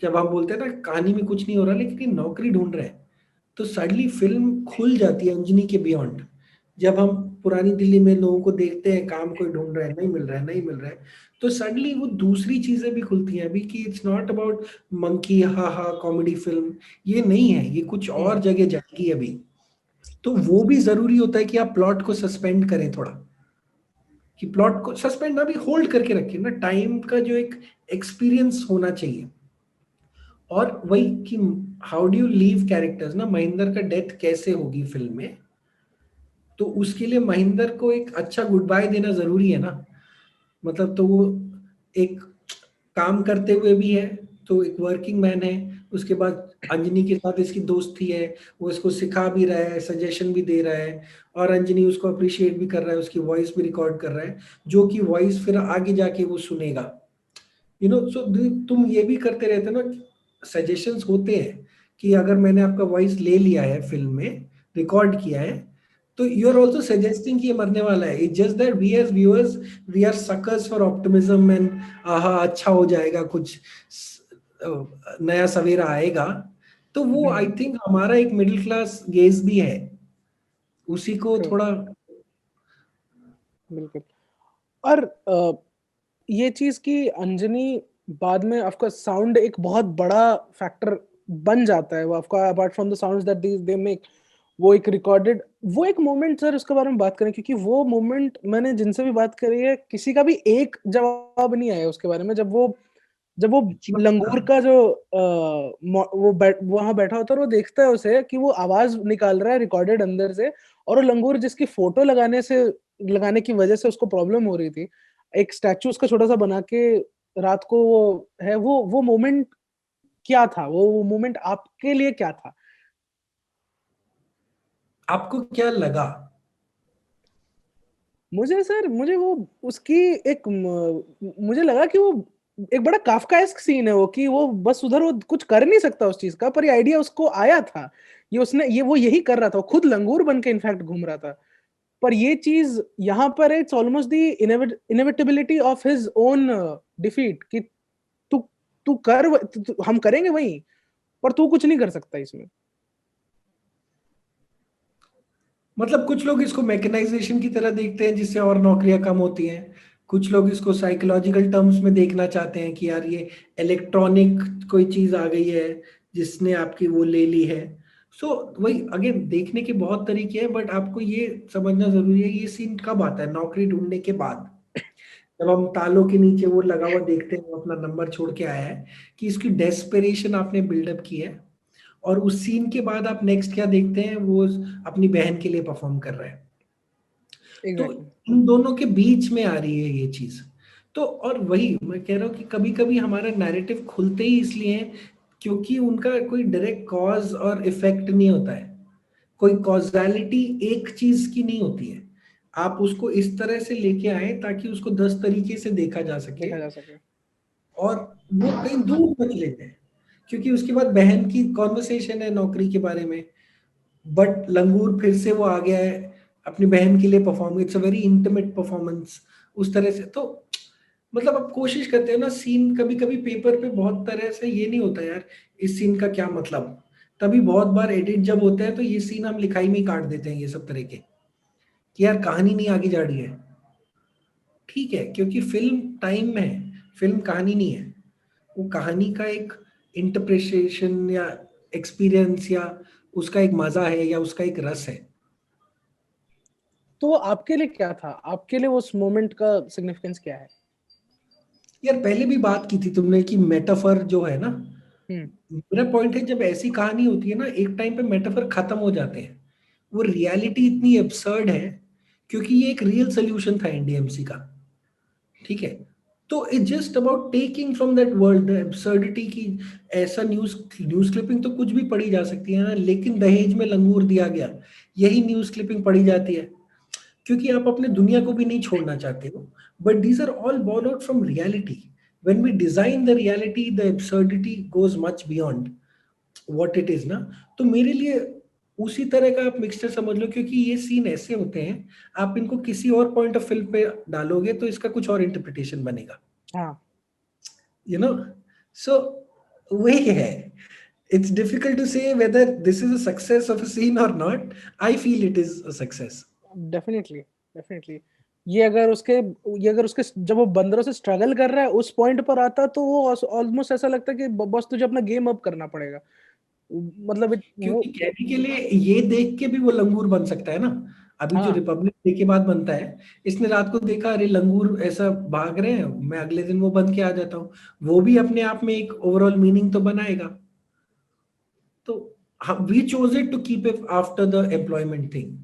जब हम बोलते हैं ना कहानी में कुछ नहीं हो रहा लेकिन ये नौकरी ढूंढ रहे हैं, तो सडनली फिल्म खुल जाती है अंजनी के बियॉन्ड। जब हम पुरानी दिल्ली में लोगों को देखते हैं काम कोई ढूंढ रहा है, नहीं मिल रहा है, नहीं मिल रहा है, तो सडनली वो दूसरी चीजें भी खुलती हैं अभी कि इट्स नॉट अबाउट मंकी हा हा कॉमेडी फिल्म, ये नहीं है, ये कुछ और जगह जाएगी अभी। तो वो भी जरूरी होता है कि आप प्लॉट को सस्पेंड करें थोड़ा, कि प्लॉट को सस्पेंड ना भी होल्ड करके रखें ना, टाइम का जो एक एक्सपीरियंस होना चाहिए। और वही कि how do you leave characters ना, महेंद्र का डेथ कैसे होगी फिल्म में, तो उसके लिए महेंद्र को एक अच्छा गुड बाय देना जरूरी है ना। मतलब तो वो एक काम करते हुए भी है, तो एक वर्किंग मैन है, उसके बाद अंजनी के साथ इसकी दोस्ती है, वो इसको सिखा भी रहा है, सजेशन भी दे रहा है, और अंजनी उसको अप्रिशिएट भी कर रहा है, उसकी वॉइस भी रिकॉर्ड कर रहा है, जो कि वॉइस फिर आगे जाके वो सुनेगा, यू नो। सो तुम ये भी करते रहते हो ना, सजेशंस होते हैं कि अगर मैंने आपका वॉइस ले लिया है फिल्म में, रिकॉर्ड किया है, तो यू आर ऑल्सो सजेस्टिंग कि ये मरने वाला है। It's just that we as viewers, we are suckers for optimism and आहा अच्छा हो जाएगा, कुछ नया सवेरा आएगा। तो वो आई थिंक हमारा एक मिडिल क्लास गेज भी है, उसी को थोड़ा। बिल्कुल। और ये चीज की अंजनी बाद में ऑफ कोर्स साउंड एक बहुत बड़ा फैक्टर बन जाता है, वो of course apart from the sounds that they make, वो एक रिकॉर्डेड वो एक मोमेंट, सर उसके बारे में बात करें, क्योंकि वो मोमेंट मैंने जिनसे भी बात करी है किसी का भी एक जवाब नहीं आया उसके बारे में। जब वो लंगूर का जो वो वहां बैठा होता है और वो देखता है उसे कि वो आवाज निकाल रहा है रिकॉर्डेड अंदर से, और वो लंगूर जिसकी फोटो लगाने की वजह से उसको प्रॉब्लम हो रही थी, एक स्टैचू उसका छोटा सा बना के रात को वो है, वो मोमेंट क्या था? वो मोमेंट आपके लिए क्या था? आपको क्या लगा? मुझे वो उसकी एक मुझे लगा कि वो एक बड़ा काफ्काएस्क सीन है वो, कि वो बस उधर वो कुछ कर नहीं सकता उस चीज का, पर ये आइडिया उसको आया था, ये उसने ये वो यही कर रहा था, वो खुद लंगूर बन के इनफैक्ट घूम रहा था। पर ये चीज यहाँ पर it's almost the inevitability of his own defeat, कि तू तू कर हम करेंगे वही, पर तू कुछ नहीं कर सकता इसमें। मतलब कुछ लोग इसको मैकेनाइजेशन की तरह देखते हैं जिससे और नौकरियां कम होती हैं, कुछ लोग इसको साइकोलॉजिकल टर्म्स में देखना चाहते हैं कि यार ये इलेक्ट्रॉनिक कोई चीज आ गई है जिसने आपकी वो ले ली है। सो वही अगेन देखने के बहुत तरीके हैं, बट आपको ये समझना जरूरी है कि ये सीन कब आता है, नौकरी ढूंढने के बाद, जब हम तालों के नीचे वो लगा हुआ देखते हैं, वो अपना नंबर छोड़ के आया है, कि इसकी डेस्परेशन आपने बिल्डअप की है। और उस सीन के बाद आप नेक्स्ट क्या देखते हैं, वो अपनी बहन के लिए परफॉर्म कर रहा है। तो एग्जैक्टली। इन दोनों के बीच में आ रही है ये चीज। तो और वही मैं कह रहा हूँ कि कभी कभी हमारा नैरेटिव खुलते ही इसलिए हैं क्योंकि उनका कोई डायरेक्ट कॉज और इफेक्ट नहीं होता है, कोई कॉजालिटी एक चीज की नहीं होती है। आप उसको इस तरह से लेके आए ताकि उसको 10 तरीके से देखा जा सके देखा जा सके। और वो कहीं दूर तक ले जाए। क्योंकि उसके बाद बहन की कॉन्वर्सेशन है नौकरी के बारे में, बट लंगूर फिर से वो आ गया है अपनी बहन के लिए perform, it's a very intimate performance उस तरह से। तो मतलब आप कोशिश करते हो ना, सीन कभी कभी पेपर पे बहुत तरह से ये नहीं होता यार इस सीन का क्या मतलब, तभी बहुत बार एडिट जब होता है तो ये सीन हम लिखाई में ही काट देते हैं, ये सब तरह के, कि यार कहानी नहीं आगे जा रही है। ठीक है, क्योंकि फिल्म टाइम में है, फिल्म कहानी नहीं है। वो कहानी का एक इंटरप्रिटेशन या एक्सपीरियंस या उसका एक मजा है या उसका एक रस है। तो आपके लिए क्या था, आपके लिए उस मोमेंट का सिग्निफिकेंस क्या है? यार पहले भी बात की थी तुमने कि मेटाफर जो है ना, हम्म। मेरा पॉइंट है जब ऐसी कहानी होती है ना एक टाइम पे मेटाफर खत्म हो जाते हैं, वो रियलिटी इतनी एब्सर्ड है, क्योंकि ये एक रियल सोल्यूशन था एनडीएमसी का। ठीक है, तो it's just about taking from that world the absurdity की। ऐसा न्यूज न्यूज क्लिपिंग तो कुछ भी पढ़ी जा सकती है ना, लेकिन दहेज में लंगूर दिया गया, यही न्यूज क्लिपिंग पढ़ी जाती है, क्योंकि आप अपने दुनिया को भी नहीं छोड़ना चाहते हो। But these are all born out from reality. when we design the reality, the absurdity goes much beyond what it is ना। तो मेरे लिए उसी तरह का आप मिक्सचर समझ लो, क्योंकि ये सीन ऐसे होते हैं आप इनको किसी और पॉइंट ऑफ फिल्म पे डालोगे तो इसका कुछ और इंटरप्रिटेशन बनेगा, हाँ। You know. सो वही है, it's difficult to say whether this is a success of a scene or not. I feel it is a success. Definitely, definitely. ये अगर उसके जब वो बंदरों से स्ट्रगल कर रहा है उस पॉइंट पर आता, तो वो ऑलमोस्ट ऐसा लगता है कि बस तुझे अपना गेम अप करना पड़ेगा। मतलब वो। क्योंकि कहने के लिए ये देख के भी वो लंगूर बन सकता है ना। अभी जो हाँ। रिपब्लिक डे के बाद बनता है, इसने रात को देखा अरे लंगूर ऐसा भाग रहे हैं, मैं अगले दिन वो बन के आ जाता हूँ, वो भी अपने आप में एक ओवरऑल मीनिंग तो बनाएगा। तो we chose it to keep it after the employment thing,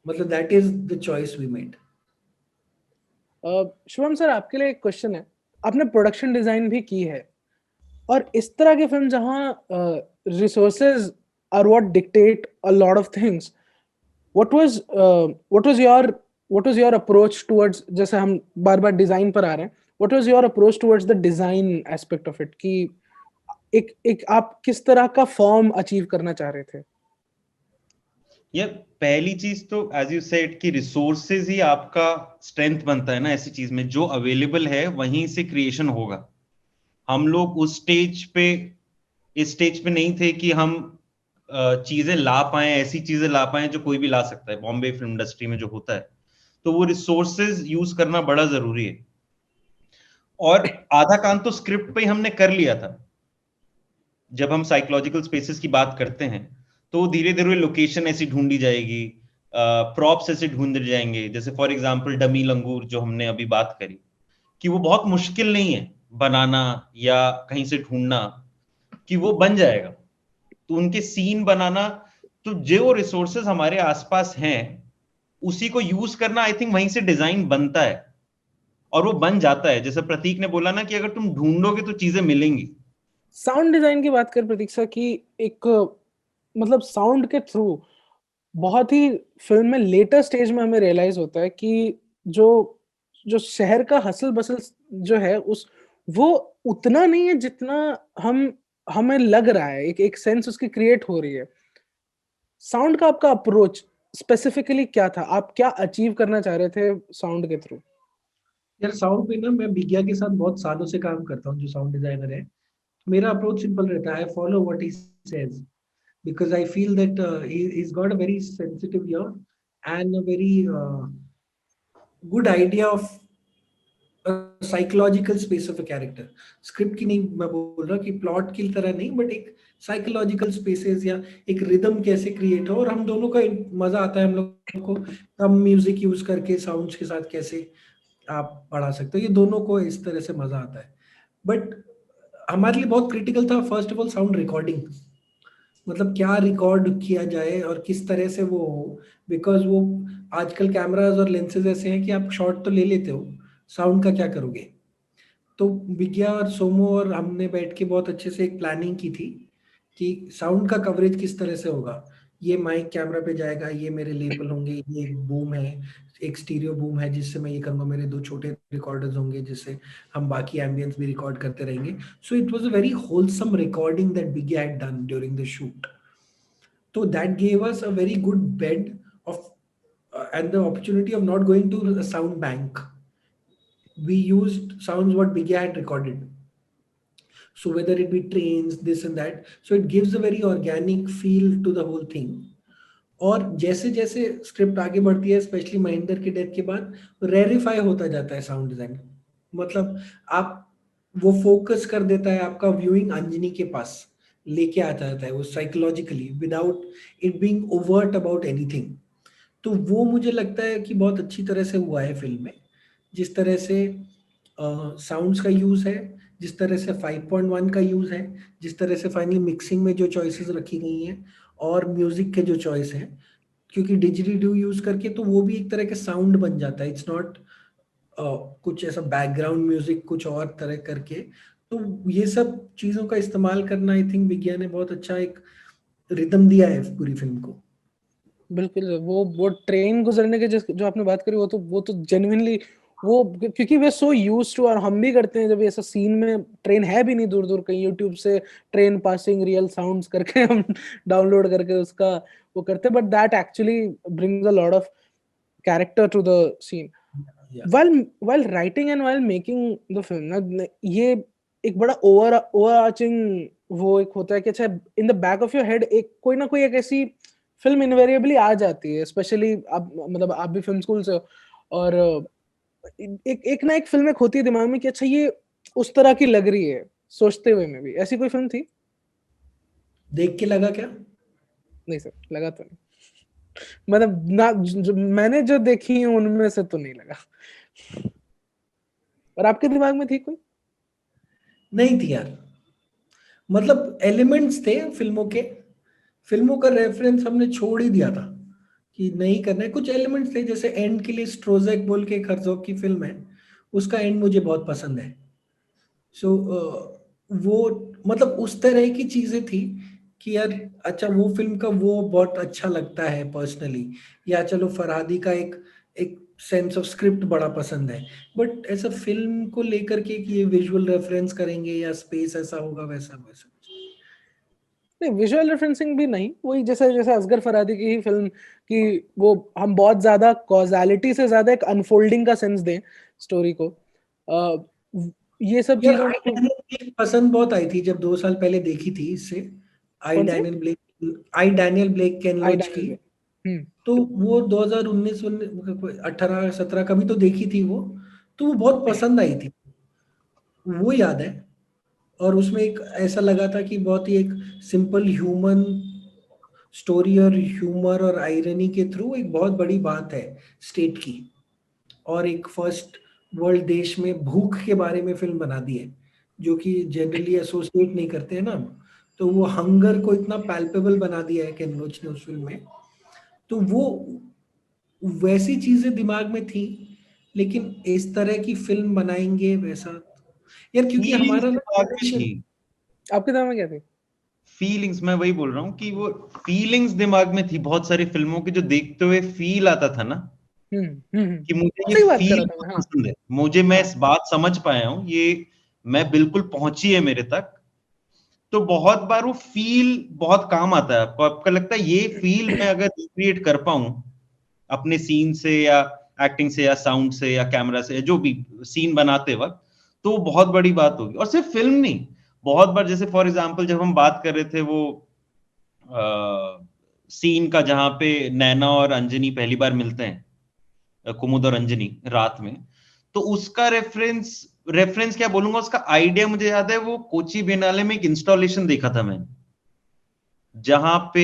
मतलब that is the choice we made. Shubham sir, आपके लिए एक क्वेश्चन है। आपने प्रोडक्शन डिजाइन भी की है, और इस तरह की फिल्म जहां resources are what dictate a lot of things, what was your approach towards, जैसे हम बार बार डिजाइन पर आ रहे हैं, what was your approach towards the design aspect of it, कि एक आप किस तरह का फॉर्म अचीव करना चाह रहे थे? ये पहली चीज तो एज यू सेड कि रिसोर्सेज ही आपका स्ट्रेंथ बनता है ना, ऐसी चीज में जो अवेलेबल है वहीं से क्रिएशन होगा। हम लोग उस इस स्टेज पे नहीं थे कि हम चीजें ला पाए, ऐसी चीजें ला पाए जो कोई भी ला सकता है बॉम्बे फिल्म इंडस्ट्री में जो होता है। तो वो रिसोर्सेज यूज करना बड़ा जरूरी है, और आधा काम तो स्क्रिप्ट पे ही हमने कर लिया था। जब हम साइकोलॉजिकल स्पेसेस की बात करते हैं तो धीरे धीरे लोकेशन ऐसी ढूंढी जाएगी, प्रॉप्स ऐसे ढूंढे जाएंगे। जैसे फॉर एग्जांपल डमी लंगूर जो हमने अभी बात करी, कि वो बहुत मुश्किल नहीं है बनाना या कहीं से ढूंढना, कि वो बन जाएगा। तो उनके सीन बनाना, तो जो रिसोर्सेज हमारे आसपास हैं उसी को यूज करना, आई थिंक वहीं से डिजाइन बनता है। और वो बन जाता है। जैसे प्रतीक ने बोला ना कि अगर तुम ढूंढोगे तो चीजें मिलेंगी। साउंड डिजाइन की बात कर प्रतीक्षा की, एक मतलब साउंड के थ्रू बहुत ही फिल्म में लेटर स्टेज में हमें रियलाइज होता है कि जो जो शहर का हसल बसल जो है उस वो उतना नहीं है जितना हम हमें लग रहा है, एक एक सेंस उसकी क्रिएट हो रही है। साउंड का आपका अप्रोच स्पेसिफिकली क्या था? आप क्या अचीव करना चाह रहे थे साउंड के थ्रू? यार साउंड पे ना मैं विज्ञा के साथ बहुत सालों से काम करता हूँ, जो साउंड डिजाइनर है। मेरा अप्रोच सिंपल रहता है, I follow what he says, because I feel that he's got a very sensitive ear and a very good idea of a psychological space of a character. Script की नहीं मैं बोल रहा कि प्लॉट की तरह नहीं, बट एक साइकोलॉजिकल स्पेसेस या एक रिदम कैसे क्रिएट हो, और हम दोनों का मजा आता है हम लोग को कम म्यूजिक यूज करके साउंड्स के साथ कैसे आप बढ़ा सकते हो, ये दोनों को इस तरह से मजा आता है। बट हमारे लिए बहुत क्रिटिकल था first of all sound recording, मतलब क्या रिकॉर्ड किया जाए और किस तरह से वो हो, बिकॉज वो आजकल कैमराज और लेंसेज ऐसे हैं कि आप शॉट तो ले लेते हो, साउंड का क्या करोगे। तो विज्ञा और सोमो और हमने बैठ के बहुत अच्छे से एक प्लानिंग की थी कि साउंड का कवरेज किस तरह से होगा। ये माइक कैमरा पे जाएगा, ये मेरे लेबल होंगे, ये एक बूम है, एक स्टीरियो बूम है जिससे मैं ये करूँगा, मेरे दो छोटे रिकॉर्डर्स होंगे जिससे हम बाकी एम्बियंस भी रिकॉर्ड करते रहेंगे। So it was a very wholesome recording that Vigya had done during the shoot. So that gave us a very good bed of and the opportunity of not going to a sound bank. We used sounds what Bigya had recorded. So whether it be trains, this and that, so it gives a very organic feel to the whole thing. और जैसे जैसे स्क्रिप्ट आगे बढ़ती है, स्पेशली महेंद्र की डेथ के बाद, रेरिफाई होता जाता है साउंड डिजाइन। मतलब आप वो फोकस कर देता है आपका व्यूइंग अंजनी के पास, लेके आता जाता है वो psychologically without it being overt about anything. तो वो मुझे लगता है कि बहुत अच्छी तरह से हुआ है फिल्म में, जिस तरह से साउंड्स का यूज है, जिस तरह से 5.1 का यूज है, जिस तरह से फाइनली मिक्सिंग में जो चॉइसेस रखी गई हैं और म्यूजिक के जो चॉइस हैं, क्योंकि डिजिटली यूज करके तो वो भी एक तरह के साउंड बन जाता है। इट्स नॉट कुछ ऐसा बैकग्राउंड म्यूजिक कुछ और तरह करके। तो ये सब चीजों का इस्तेमाल करना, आई थिंक विज्ञान ने बहुत अच्छा एक रिदम दिया है पूरी फिल्म को। बिल्कुल, वो ट्रेन गुजरने के जो आपने बात करी, वो तो जेन्युइनली वो, क्योंकि वे सो यूज्ड टू, और हम भी करते हैं जब ऐसा सीन में ट्रेन है भी नहीं दूर दूर कहीं, यूट्यूब से ट्रेन पासिंग रियल साउंड्स करके हम डाउनलोड करके उसका वो करते हैं, but that actually brings a lot of character to the scene while writing and while making the film ना, ये एक बड़ा overarching वो एक होता है कि अच्छा in the back of your head एक कोई ना कोई एक ऐसी फिल्म इनवेरिएबली आ जाती है, स्पेशली आप मतलब आप भी फिल्म स्कूल से हो, और एक एक ना एक फिल्म एक होती है दिमाग में कि अच्छा ये उस तरह की लग रही है, सोचते हुए में भी। ऐसी कोई फिल्म थी? देख के लगा क्या? नहीं सर, लगा तो नहीं, मतलब ना मैंने जो देखी है उनमें से तो नहीं लगा। और आपके दिमाग में थी कोई? नहीं थी यार, मतलब एलिमेंट्स थे फिल्मों के, फिल्मों का रेफरेंस हमने छोड़ ही दिया था कि नहीं करना है। कुछ एलिमेंट्स थे, जैसे एंड के लिए स्ट्रोजेक बोल के एक हर्जोग की फिल्म है, उसका एंड मुझे बहुत पसंद है। सो वो मतलब उस तरह की चीजें थी कि यार अच्छा वो फिल्म का वो बहुत अच्छा लगता है पर्सनली, या चलो फरहादी का एक एक सेंस ऑफ स्क्रिप्ट बड़ा पसंद है। बट ऐसा फिल्म को लेकर के कि ये विजुअल रेफरेंस करेंगे या स्पेस ऐसा होगा वैसा वैसा नहीं, विजुअल रेफरेंसिंग भी नहीं, वही जैसे जैसे असगर फरादी की ही फिल्म की, वो हम बहुत ज्यादा कॉजालिटी से ज्यादा एक अनफोल्डिंग का सेंस दें स्टोरी को, ये सब यार चीजों आई को। डैनियल ब्लेक पसंद बहुत आई थी जब 2 साल पहले देखी थी इससे। कौन सी? आई डैनियल ब्लेक केन आई लोच की। डैनियल ब्ले। तो वो 2019 18 17 कभी तो देखी थी वो, तो वो बहुत पसंद आई थी, वो याद है। और उसमें एक ऐसा लगा था कि बहुत ही एक सिंपल ह्यूमन स्टोरी और ह्यूमर और आयरनी के थ्रू एक बहुत बड़ी बात है स्टेट की, और एक फर्स्ट वर्ल्ड देश में भूख के बारे में फिल्म बना दी है, जो कि जनरली एसोसिएट नहीं करते हैं ना हम। तो वो हंगर को इतना पैल्पेबल बना दिया है केन लोच ने उस फिल्म में। तो वो वैसी चीजें दिमाग में थी लेकिन इस तरह की फिल्म बनाएंगे वैसा यार, क्योंकि फीलिंग्स हमारा ना दिमाग में जनरेशन। थी, आपके दिमाग में क्या थी? फीलिंग्स, मैं वही बोल रहा हूँ कि वो फीलिंग्स दिमाग में थी बहुत सारी फिल्मों की, जो देखते हुए फील आता था ना, कि मुझे ये उसी की बात कर फील रहा था बहुत मैं। हाँ पसंद है, मुझे, मैं हाँ। इस बात समझ पाया हूँ, ये मैं बिल्कुल पहुंची है मेरे तक। तो बहुत बार वो फील बहुत काम आता है आपको, आपका लगता है ये फील मैं अगर रिक्रिएट कर पाऊं अपने सीन से या एक्टिंग से या साउंड से या कैमरा से, जो भी सीन बनाते वक्त, तो बहुत बड़ी बात होगी। और सिर्फ फिल्म नहीं, बहुत बार, जैसे फॉर एग्जांपल जब हम बात कर रहे थे वो सीन का जहां पे नैना और अंजनी पहली बार मिलते हैं, कुमुद और अंजनी रात में, तो उसका रेफरेंस रेफरेंस क्या बोलूंगा, उसका आइडिया मुझे याद है, वो कोची बिएनाले में एक इंस्टॉलेशन देखा था मैंने, जहां पे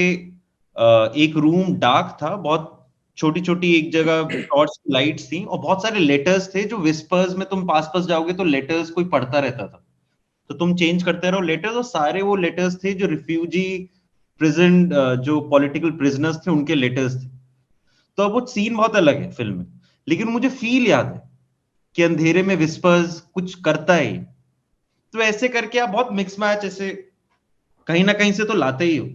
एक रूम डार्क था, बहुत छोटी छोटी एक जगह टॉर्च लाइट्स थी, और बहुत सारे लेटर्स थे जो विस्पर्स में, तुम पास पास जाओगे तो लेटर्स कोई पढ़ता रहता था, तो तुम चेंज करते रहो लेटर्स, और सारे वो लेटर्स थे जो रिफ्यूजी प्रिजन, जो पॉलिटिकल प्रिजनर्स थे उनके लेटर्स थे। तो अब वो सीन बहुत अलग है फिल्म में, लेकिन मुझे फील याद है कि अंधेरे में विस्पर्स कुछ करता है। तो ऐसे करके आप बहुत मिक्स मैच ऐसे कहीं ना कहीं से तो लाते ही हो।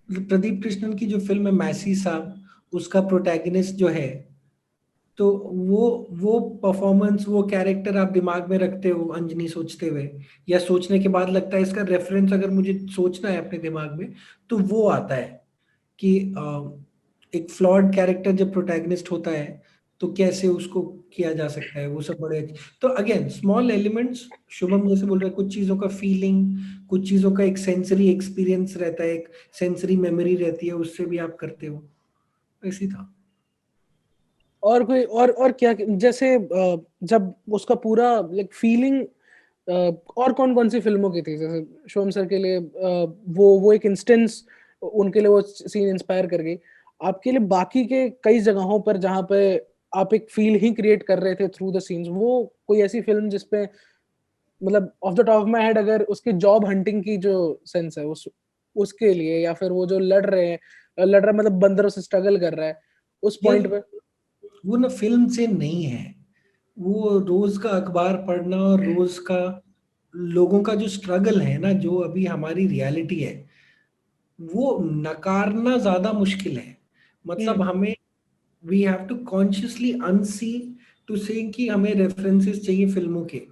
प्रदीप कृष्णन की जो फिल्म है मैसी साहब, उसका प्रोटैगनिस्ट जो है, तो वो परफॉर्मेंस, वो कैरेक्टर आप दिमाग में रखते हो अंजनी सोचते हुए, या सोचने के बाद लगता है इसका रेफरेंस अगर मुझे सोचना है अपने दिमाग में, तो वो आता है कि एक फ्लॉड कैरेक्टर जब प्रोटैगनिस्ट होता है तो कैसे उसको किया जा सकता है, वो सब बड़े। तो अगेन स्मॉल एलिमेंट्स, शुभम जैसे बोल रहे हैं, कुछ चीज़ों का फीलिंग, कुछ चीज़ों का एक सेंसरी एक्सपीरियंस रहता है, एक सेंसरी मेमोरी रहती है, उससे भी आप करते हो, ऐसी था। और कोई और क्या, जैसे जब उसका पूरा लाइक फीलिंग, और कौन कौन सी फिल्मों की थी जैसे शोम सर के लिए वो एक इंस्टेंस उनके लिए वो सीन इंस्पायर कर गई, आपके लिए बाकी के कई जगहों पर जहां पे आप एक फील ही क्रिएट कर रहे थे थ्रू द सीन्स, वो कोई ऐसी फिल्म जिसपे मतलब of the top of my head अगर उसकी जॉब हंटिंग की जो सेंस है उसके लिए, या फिर वो जो लड़ रहा है मतलब बंदरों से स्ट्रगल कर रहा है उस यार पॉइंट पे? वो ना फिल्म से नहीं है, वो रोज का अखबार पढ़ना और रोज का लोगों का जो स्ट्रगल है ना, जो अभी हमारी रियलिटी है, वो नकारना ज्यादा मुश्किल है। मतलब हम्म। हमें, we have to consciously unsee to say कि हमें रेफरेंसेस चाहिए फिल्मों के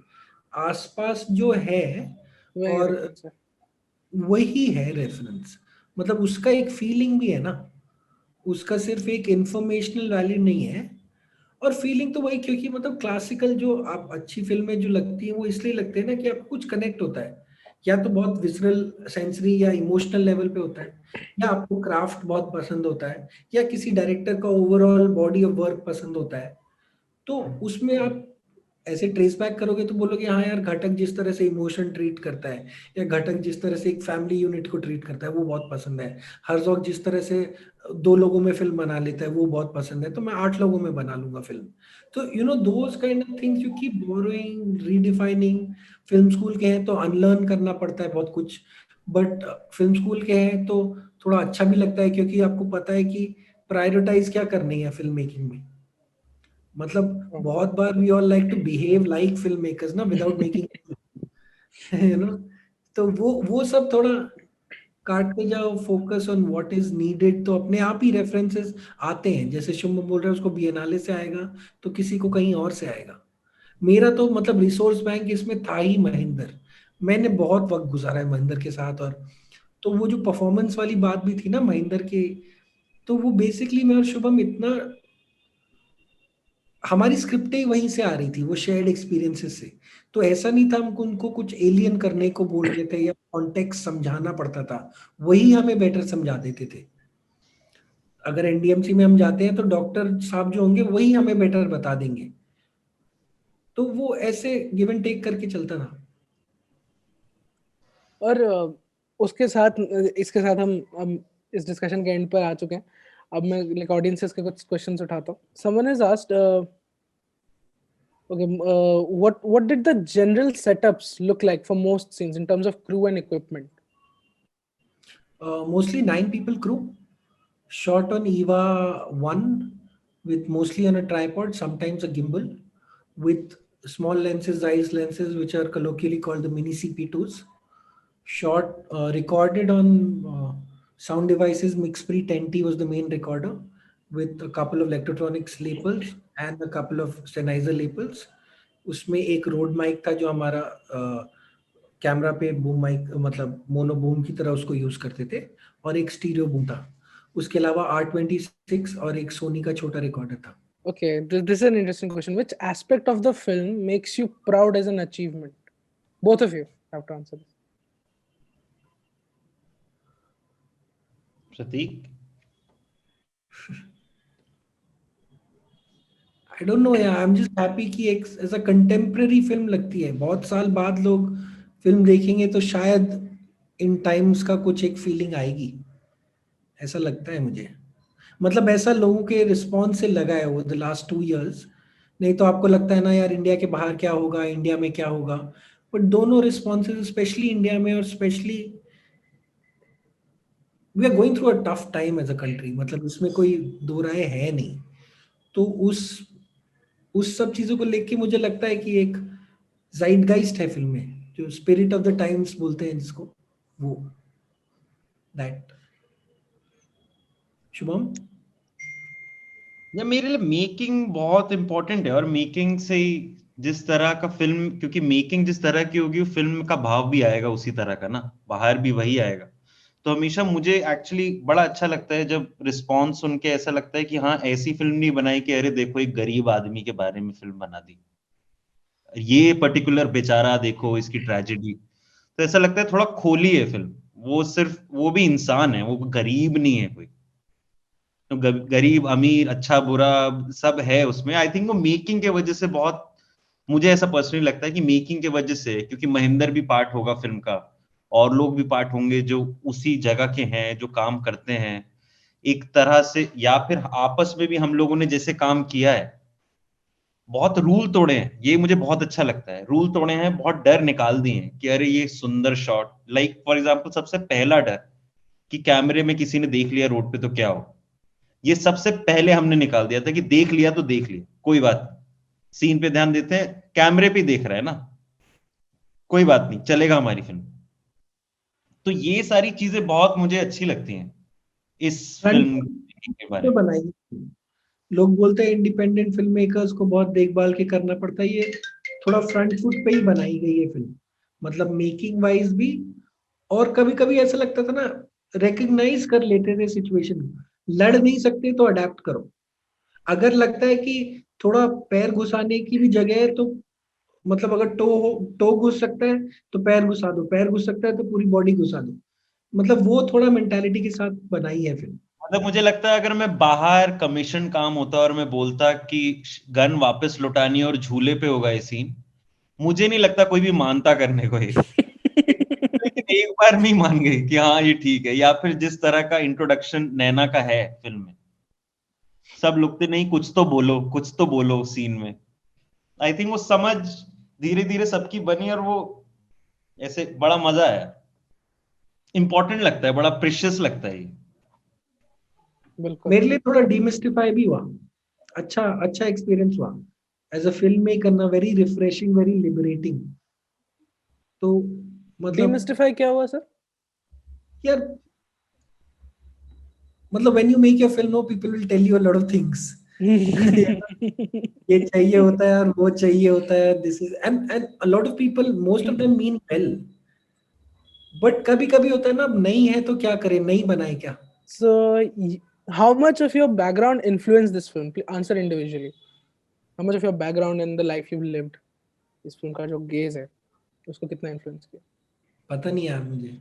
आसपास जो है, वही और रेफरेंस है। वही है रेफरेंस। मतलब उसका एक फीलिंग भी है ना, उसका सिर्फ एक इंफॉर्मेशनल वैल्यू नहीं है। और फीलिंग तो वही, क्योंकि मतलब क्लासिकल जो आप अच्छी फिल्में जो लगती हैं वो इसलिए लगती है ना कि आपको कुछ कनेक्ट होता है, या तो बहुत विजुअल सेंसरी या इमोशनल लेवल पे होता है, या आपको क्राफ्ट बहुत पसंद होता है, या किसी डायरेक्टर का ओवरऑल बॉडी ऑफ वर्क पसंद होता है। तो उसमें आप ऐसे ट्रेस बैक करोगे तो बोलोगे हाँ यार, घटक जिस तरह से इमोशन ट्रीट करता है, या घटक जिस तरह से एक फैमिली यूनिट को ट्रीट करता है वो बहुत पसंद है। हर्जॉग जिस तरह से 2 लोगों में फिल्म बना लेता है वो बहुत पसंद है, तो मैं 8 लोगों में बना लूंगा फिल्म। तो you know those kind of things you keep borrowing, redefining. Film school के हैं तो अनलर्न करना पड़ता है बहुत कुछ, बट फिल्म स्कूल के हैं तो थोड़ा अच्छा भी लगता है, क्योंकि आपको पता है कि प्रायोरिटाइज क्या करनी है फिल्म मेकिंग में। मतलब बहुत बार we all like to behave like film makers ना, विदाउट मेकिंग यू नो। तो वो सब थोड़ा काटते जाओ, focus on what is needed, तो अपने आप ही रेफरेंसेस आते हैं। जैसे शुभ बोल रहे हैं उसको बिएनाले से आएगा, तो किसी को कहीं और से आएगा। मेरा तो मतलब रिसोर्स बैंक इसमें था ही महेंद्र। मैंने बहुत वक्त गुजारा है महेंद्र के साथ, और तो वो जो परफॉर्मेंस वाली बात भी थी ना महेंद्र की, तो वो बेसिकली मैं और शुभम इतना, हमारी स्क्रिप्टें ही वहीं से आ रही थी, वो शेयर्ड एक्सपीरियंसेस से। तो ऐसा नहीं था हमको उनको कुछ एलियन करने को बोल रहे थे या कॉन्टेक्स्ट समझाना पड़ता था, वही हमें बेटर समझा देते थे। अगर एनडीएमसी में हम जाते हैं तो डॉक्टर साहब जो होंगे वही हमें बेटर बता देंगे। तो वो ऐसे गिव एंड टेक करके चलता था। और उसके साथ इसके साथ हम इस डिस्कशन के एंड पर आ चुके हैं। अब मैं लाइक ऑडियंसेस के कुछ क्वेश्चंस उठाता हूँ। Someone has asked, okay, what did the general setups look like for most scenes in terms of crew and equipment? Mostly 9 people crew, shot on EVA 1 with mostly on a tripod, sometimes a gimbal, with small lenses, Zeiss lenses, which are colloquially called the mini CP2s. Shot, recorded on sound devices. Mixpre 10T was the main recorder, with a couple of electronics lapels and a couple of Sennheiser lapels. उसमें एक रोड माइक था जो हमारा कैमरा पे बूम माइक, मतलब मोनो बूम की तरह उसको यूज करते थे, और एक स्टीरियो बूम था. उसके अलावा R26 और एक सोनी का छोटा रिकॉर्डर था. Okay, this is an interesting question. Which aspect of the film makes you proud as an achievement? Both of you have to answer this. Prateek. I don't know यार, I'm just happy कि एक ऐसा कंटेम्प्रेरी फिल्म लगती है. बहुत साल बाद लोग फिल्म देखेंगे तो शायद इन टाइम्स का कुछ एक फीलिंग आएगी, ऐसा लगता है मुझे. मतलब ऐसा लोगों के रिस्पॉन्स से लगा है वो द लास्ट 2 years. नहीं तो आपको लगता है ना यार इंडिया के बाहर क्या होगा, इंडिया में क्या होगा. बट दोनों रिस्पॉन्सेज, स्पेशली इंडिया में, और specially we are going through a tough time as a country, मतलब इसमें कोई दो राय है नहीं. तो उस सब चीजों को लेके मुझे लगता है कि एक ज़ाइटगाइस्ट है फिल्म में, जो स्पिरिट ऑफ द टाइम्स बोलते हैं जिसको, वो दैट. शुभम. या मेरे लिए मेकिंग बहुत इंपॉर्टेंट है, और मेकिंग से ही जिस तरह का फिल्म, क्योंकि मेकिंग जिस तरह की होगी फिल्म का भाव भी आएगा उसी तरह का ना, बाहर भी वही आएगा. तो हमेशा मुझे एक्चुअली बड़ा अच्छा लगता है जब रिस्पॉन्स सुन के ऐसा लगता है कि हाँ, ऐसी फिल्म नहीं बनाई कि अरे देखो एक गरीब आदमी के बारे में फिल्म बना दी, ये पर्टिकुलर बेचारा देखो इसकी ट्रेजेडी. तो ऐसा लगता है थोड़ा खोली है फिल्म, वो सिर्फ वो भी इंसान है, वो गरीब नहीं है कोई. तो गरीब अमीर अच्छा बुरा सब है उसमें. आई थिंक वो मेकिंग के वजह से बहुत, मुझे ऐसा पर्सनली लगता है कि मेकिंग के वजह से, क्योंकि महेंद्र भी पार्ट होगा फिल्म का और लोग भी पार्ट होंगे जो उसी जगह के हैं, जो काम करते हैं एक तरह से, या फिर आपस में भी हम लोगों ने जैसे काम किया है, बहुत रूल तोड़े हैं. ये मुझे बहुत अच्छा लगता है, रूल तोड़े हैं, बहुत डर निकाल दिए हैं कि अरे ये सुंदर शॉट, लाइक फॉर एग्जांपल सबसे पहला डर कि कैमरे में किसी ने देख लिया रोड पे तो क्या हो, ये सबसे पहले हमने निकाल दिया था कि देख लिया तो देख लिया, कोई बात नहीं, सीन पे ध्यान देते हैं, कैमरे पे देख रहा है ना, कोई बात नहीं, चलेगा हमारी फिल्म. तो ये सारी चीजें बहुत मुझे अच्छी लगती हैं इस फिल्म के बारे में. बनाई. लोग बोलते हैं इंडिपेंडेंट फिल्म मेकर्स को बहुत देखभाल के करना पड़ता है, ये थोड़ा फ्रंट फुट पे ही बनाई गई है फिल्म, मतलब मेकिंग वाइज भी. और कभी कभी ऐसा लगता था ना, रिकग्नाइज कर लेते थे सिचुएशन. लड़ नहीं सकते तो अडेप्ट करो. अगर लगता है कि थोड़ा पैर घुसाने की भी जगह है तो, मतलब अगर टो घुस सकता है तो पैर घुसा दो, पैर घुस सकता है तो पूरी बॉडी घुसा दो. मतलब वो थोड़ा मेंटालिटी के साथ बनाई है फिल्म. मतलब मुझे लगता है अगर मैं बाहर कमीशन काम होता और मैं बोलता कि गन वापस लौटानी और झूले पे होगा ये सीन, मुझे नहीं लगता कोई भी मानता करने को ये. लेकिन एक बार में ही मान गई कि हाँ ये ठीक है. या फिर जिस तरह का इंट्रोडक्शन नैना का है फिल्म में, सब लोग थे नहीं कुछ तो बोलो, कुछ तो बोलो सीन में. आई थिंक वो समझ धीरे धीरे सबकी बनी, और वो ऐसे बड़ा मजा आया, इंपॉर्टेंट लगता है, बड़ा प्रीशियस लगता है ये. बिल्कुल. मेरे लिए थोड़ा डिमिस्टिफाई भी हुआ. अच्छा एक्सपीरियंस हुआ एज अ फिल्म मेकर ना, वेरी रिफ्रेशिंग, वेरी लिबरेटिंग. तो मतलब डिमिस्टिफाई क्या हुआ सर? यार, मतलब when you make your film, no people will tell you a lot of things. ये चाहिए होता है और वो चाहिए होता है, this is and a lot of people, most of them mean well. But कभी कभी होता है ना, अब नहीं है तो क्या करें, नहीं बनाए क्या. So, how much of your background influenced this film? Please answer individually. How much of your background and the life you've lived, इस फिल्म का जो गेज है उसको कितना इन्फ्लुएंस किया? पता नहीं यार मुझे.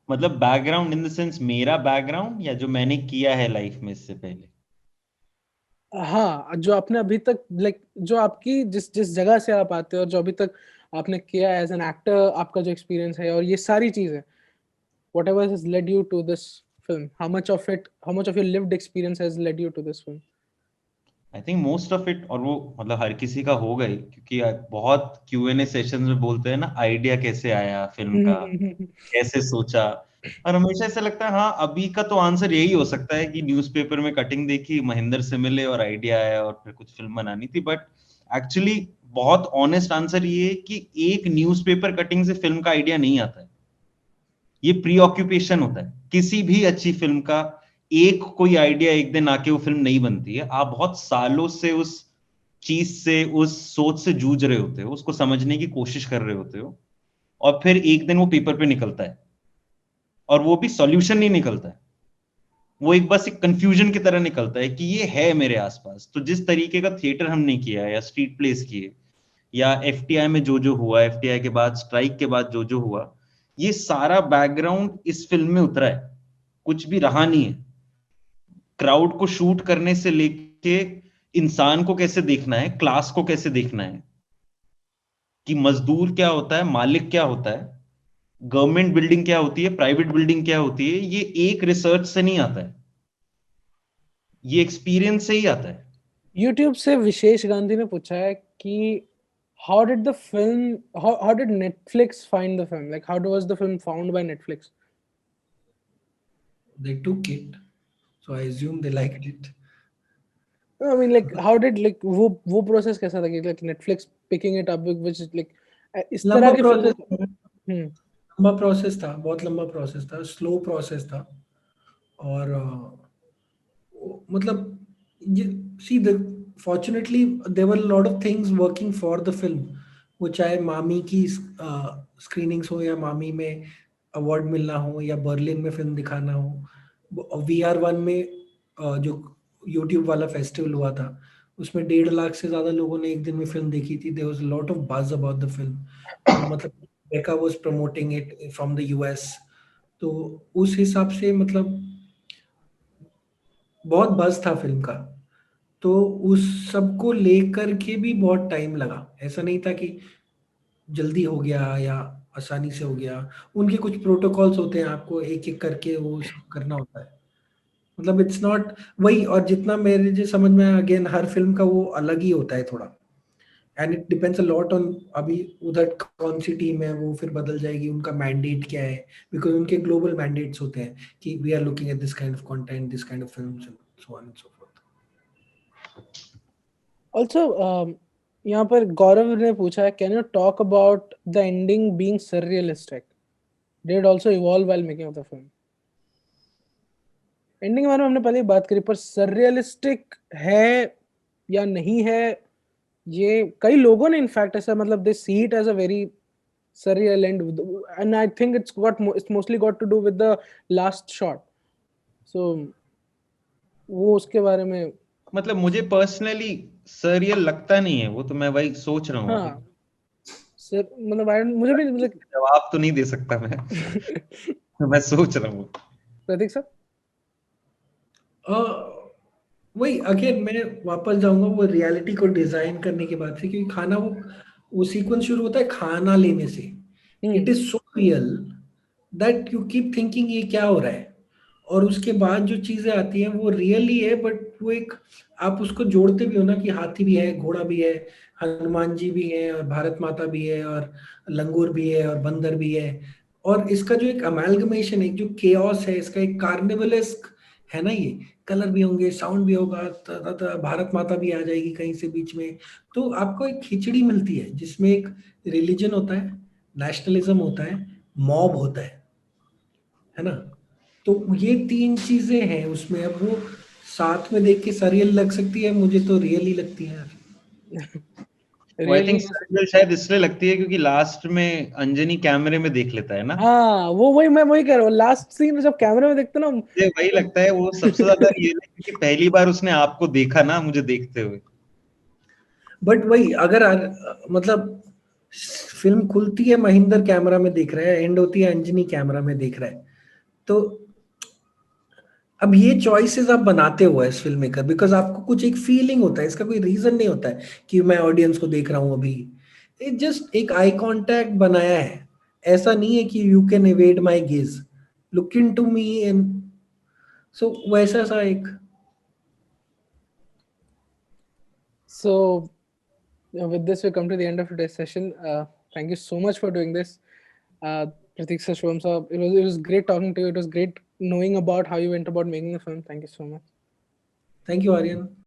मतलब बैकग्राउंड इन द सेंस मेरा बैकग्राउंड, या जो मैंने किया है लाइफ में इससे पहले? हाँ, जो आपने अभी तक लाइक जो आपकी जिस जगह से आप आते हो और जो अभी तक आपने किया एज एन एक्टर, आपका जो एक्सपीरियंस है और ये सारी चीजें, whatever has led you to this film, how much of your lived experience has led you to this film? I think most of it, और वो मतलब हर किसी का होगा ही, क्योंकि बहुत Q&A सेशंस में बोलते हैं ना, आइडिया कैसे आया फिल्म का, कैसे सोचा. और हमेशा ऐसा लगता है हाँ अभी का तो आंसर यही हो सकता है कि न्यूज़पेपर में कटिंग देखी, महेंद्र से मिले और आइडिया आया और फिर कुछ फिल्म बनानी थी। बट एक्चुअली बहुत ऑनेस्ट आंसर ये है कि एक न्यूज़पेपर कटिंग से फिल्म का आइडिया नहीं आता है। ये प्री ऑक्यूपेशन होता है किसी भी अच्छी फिल्म का। एक कोई आइडिया एक दिन आके वो फिल्म नहीं बनती है। आप बहुत सालों से उस चीज से, उस सोच से जूझ रहे होते हो, उसको समझने की कोशिश कर रहे होते हो, और फिर एक दिन वो पेपर पे निकलता है, और वो भी सॉल्यूशन नहीं निकलता है, वो एक बस एक कंफ्यूजन की तरह निकलता है कि ये है मेरे आसपास। तो जिस तरीके का थिएटर हमने किया या स्ट्रीट प्लेस किए या एफटीआई में जो हुआ, एफटीआई के बाद स्ट्राइक के बाद जो हुआ, ये सारा बैकग्राउंड इस फिल्म में उतरा है, कुछ भी रहा नहीं है। क्राउड को शूट करने से लेके इंसान को कैसे देखना है, क्लास को कैसे देखना है, कि मजदूर क्या होता है, मालिक क्या होता है, गवर्नमेंट बिल्डिंग क्या होती है, प्राइवेट बिल्डिंग क्या होती है, ये एक रिसर्च से नहीं आता है, ये एक्सपीरियंस से ही आता है। YouTube से विशेष गांधी ने पूछा है कि how did the film how did Netflix find the film, like how was the film found by Netflix? They took it, so I assume they liked it. No, I mean like how did like वो प्रोसेस कैसा था कि like Netflix picking it up, which is like इस तरह लंबा की प्रोसेस फिल्म। हम्म लंबा प्रोसेस था, बहुत लंबा प्रोसेस था, स्लो प्रोसेस था। और मतलब ये see the fortunately there were lot of things working for the film. वो चाहे मामी की स्क्रीनिंग्स हो, या मामी में अवार्ड मिलना हो, या बर्लिन में फिल्म दिखाना हो, VR1 में जो यूट्यूब वाला फेस्टिवल हुआ था, उसमें 1.5 लाख से ज्यादा लोगों ने एक दिन में फिल्म देखी थी। There was lot of buzz about the film. मतलब Beka was promoting it from the US। तो उस हिसाब से मतलब बहुत बज़ था फिल्म का। तो उस सब को लेकर के भी बहुत टाइम लगा। ऐसा नहीं था कि जल्दी हो गया या आसानी से हो गया। उनके कुछ प्रोटोकॉल्स होते हैं, आपको एक-एक करके वो सब करना होता है। मतलब इट्स नॉट वही। और जितना मेरे जो समझ में आया, अगेन हर फ़िल्म का वो अलग ही होता है थोड़ा। And it depends a lot on अभी उधर कौन-सी टीम है, वो फिर बदल जाएगी, उनका मैंडेट क्या है। बिकॉज़ उनके ग्लोबल मैंडेट्स होते हैं कि we are looking at this kind of content, this kind of films and so on and so forth. Also, यहाँ पर गौरव ने पूछा है, can you talk about the ending being surrealistic? Did it also evolve while making of the film? Ending के बारे में हमने पहले ही बात करी, पर सररियलिस्टिक है या नहीं है, ये कई लोगों ने इनफैक्ट ऐसा मतलब they see it as a very surreal end, and I think it's mostly got to do with the last shot. So वो उसके बारे में मतलब मुझे पर्सनली सरियल लगता नहीं है वो, तो मैं वही सोच रहा हूँ अभी। हाँ सर मतलब मुझे भी मतलब जवाब तो नहीं दे सकता मैं। मैं सोच रहा हूँ। प्रतीक सर। अ, वही अगेन मैं वापस जाऊँगा वो रियलिटी को डिज़ाइन करने की बात से, क्योंकि खाना वो सीक्वेंस शुरू होता है खाना लेने से। It is so real that you keep thinking ये क्या हो रहा है? और उसके बाद जो चीज़ें आती हैं वो रियल ही है, बट वो एक आप उसको जोड़ते भी हो ना कि हाथी भी है, घोड़ा भी है, हनुमान जी भी हैं, और भारत माता भी है, और लंगूर भी है, और बंदर भी है। और इसका जो एक अमाल्गमेशन है, एक जो केओस है, इसका एक कार्निवलेस्क है ना ये। कलर भी होंगे, साउंड भी होगा, भारत माता भी आ जाएगी कहीं से बीच में। तो आपको एक खिचड़ी मिलती है जिसमें एक रिलीजन होता है, नेशनलिज्म होता है, मॉब होता है ना। तो ये 3 चीज़ें हैं उसमें। अब वो साथ में देख के सरियल लग सकती है, मुझे तो रियल ही लगती है यार। वो आई रियली थिंक सरियल शायद इसलिए लगती है क्योंकि लास्ट में अंजनी कैमरे में देख लेता है ना। हाँ वो वही मैं वही कह रहा हूँ, लास्ट सीन जब कैमरे में देखते ना मुझे वही लगता है वो सबसे ज्यादा रियल है क्योंकि पहली बार उसने आपको देखा ना मुझे देखते हुए। बट वही अगर मतलब फिल्म खुलती है महेंद्र कैमरा में देख रहा है, एंड होती है अंजनी कैमरा में देख रहा है। तो अब ये चॉइसेस आप बनाते हो एज फिल्म मेकर, बिकॉज आपको कुछ एक फीलिंग होता है, इसका कोई रीजन नहीं होता है कि मैं ऑडियंस को देख रहा हूँ अभी। इट जस्ट एक आई कांटेक्ट बनाया है। ऐसा नहीं है कि you can evade my gaze, look into me and so वैसा सा एक। So with this we come to the end of today's session. Thank you so much for doing this. Pratik Shubham sir, it was great talking to you. It was great knowing about how you went about making the film. Thank you so much. Thank you, Aryan.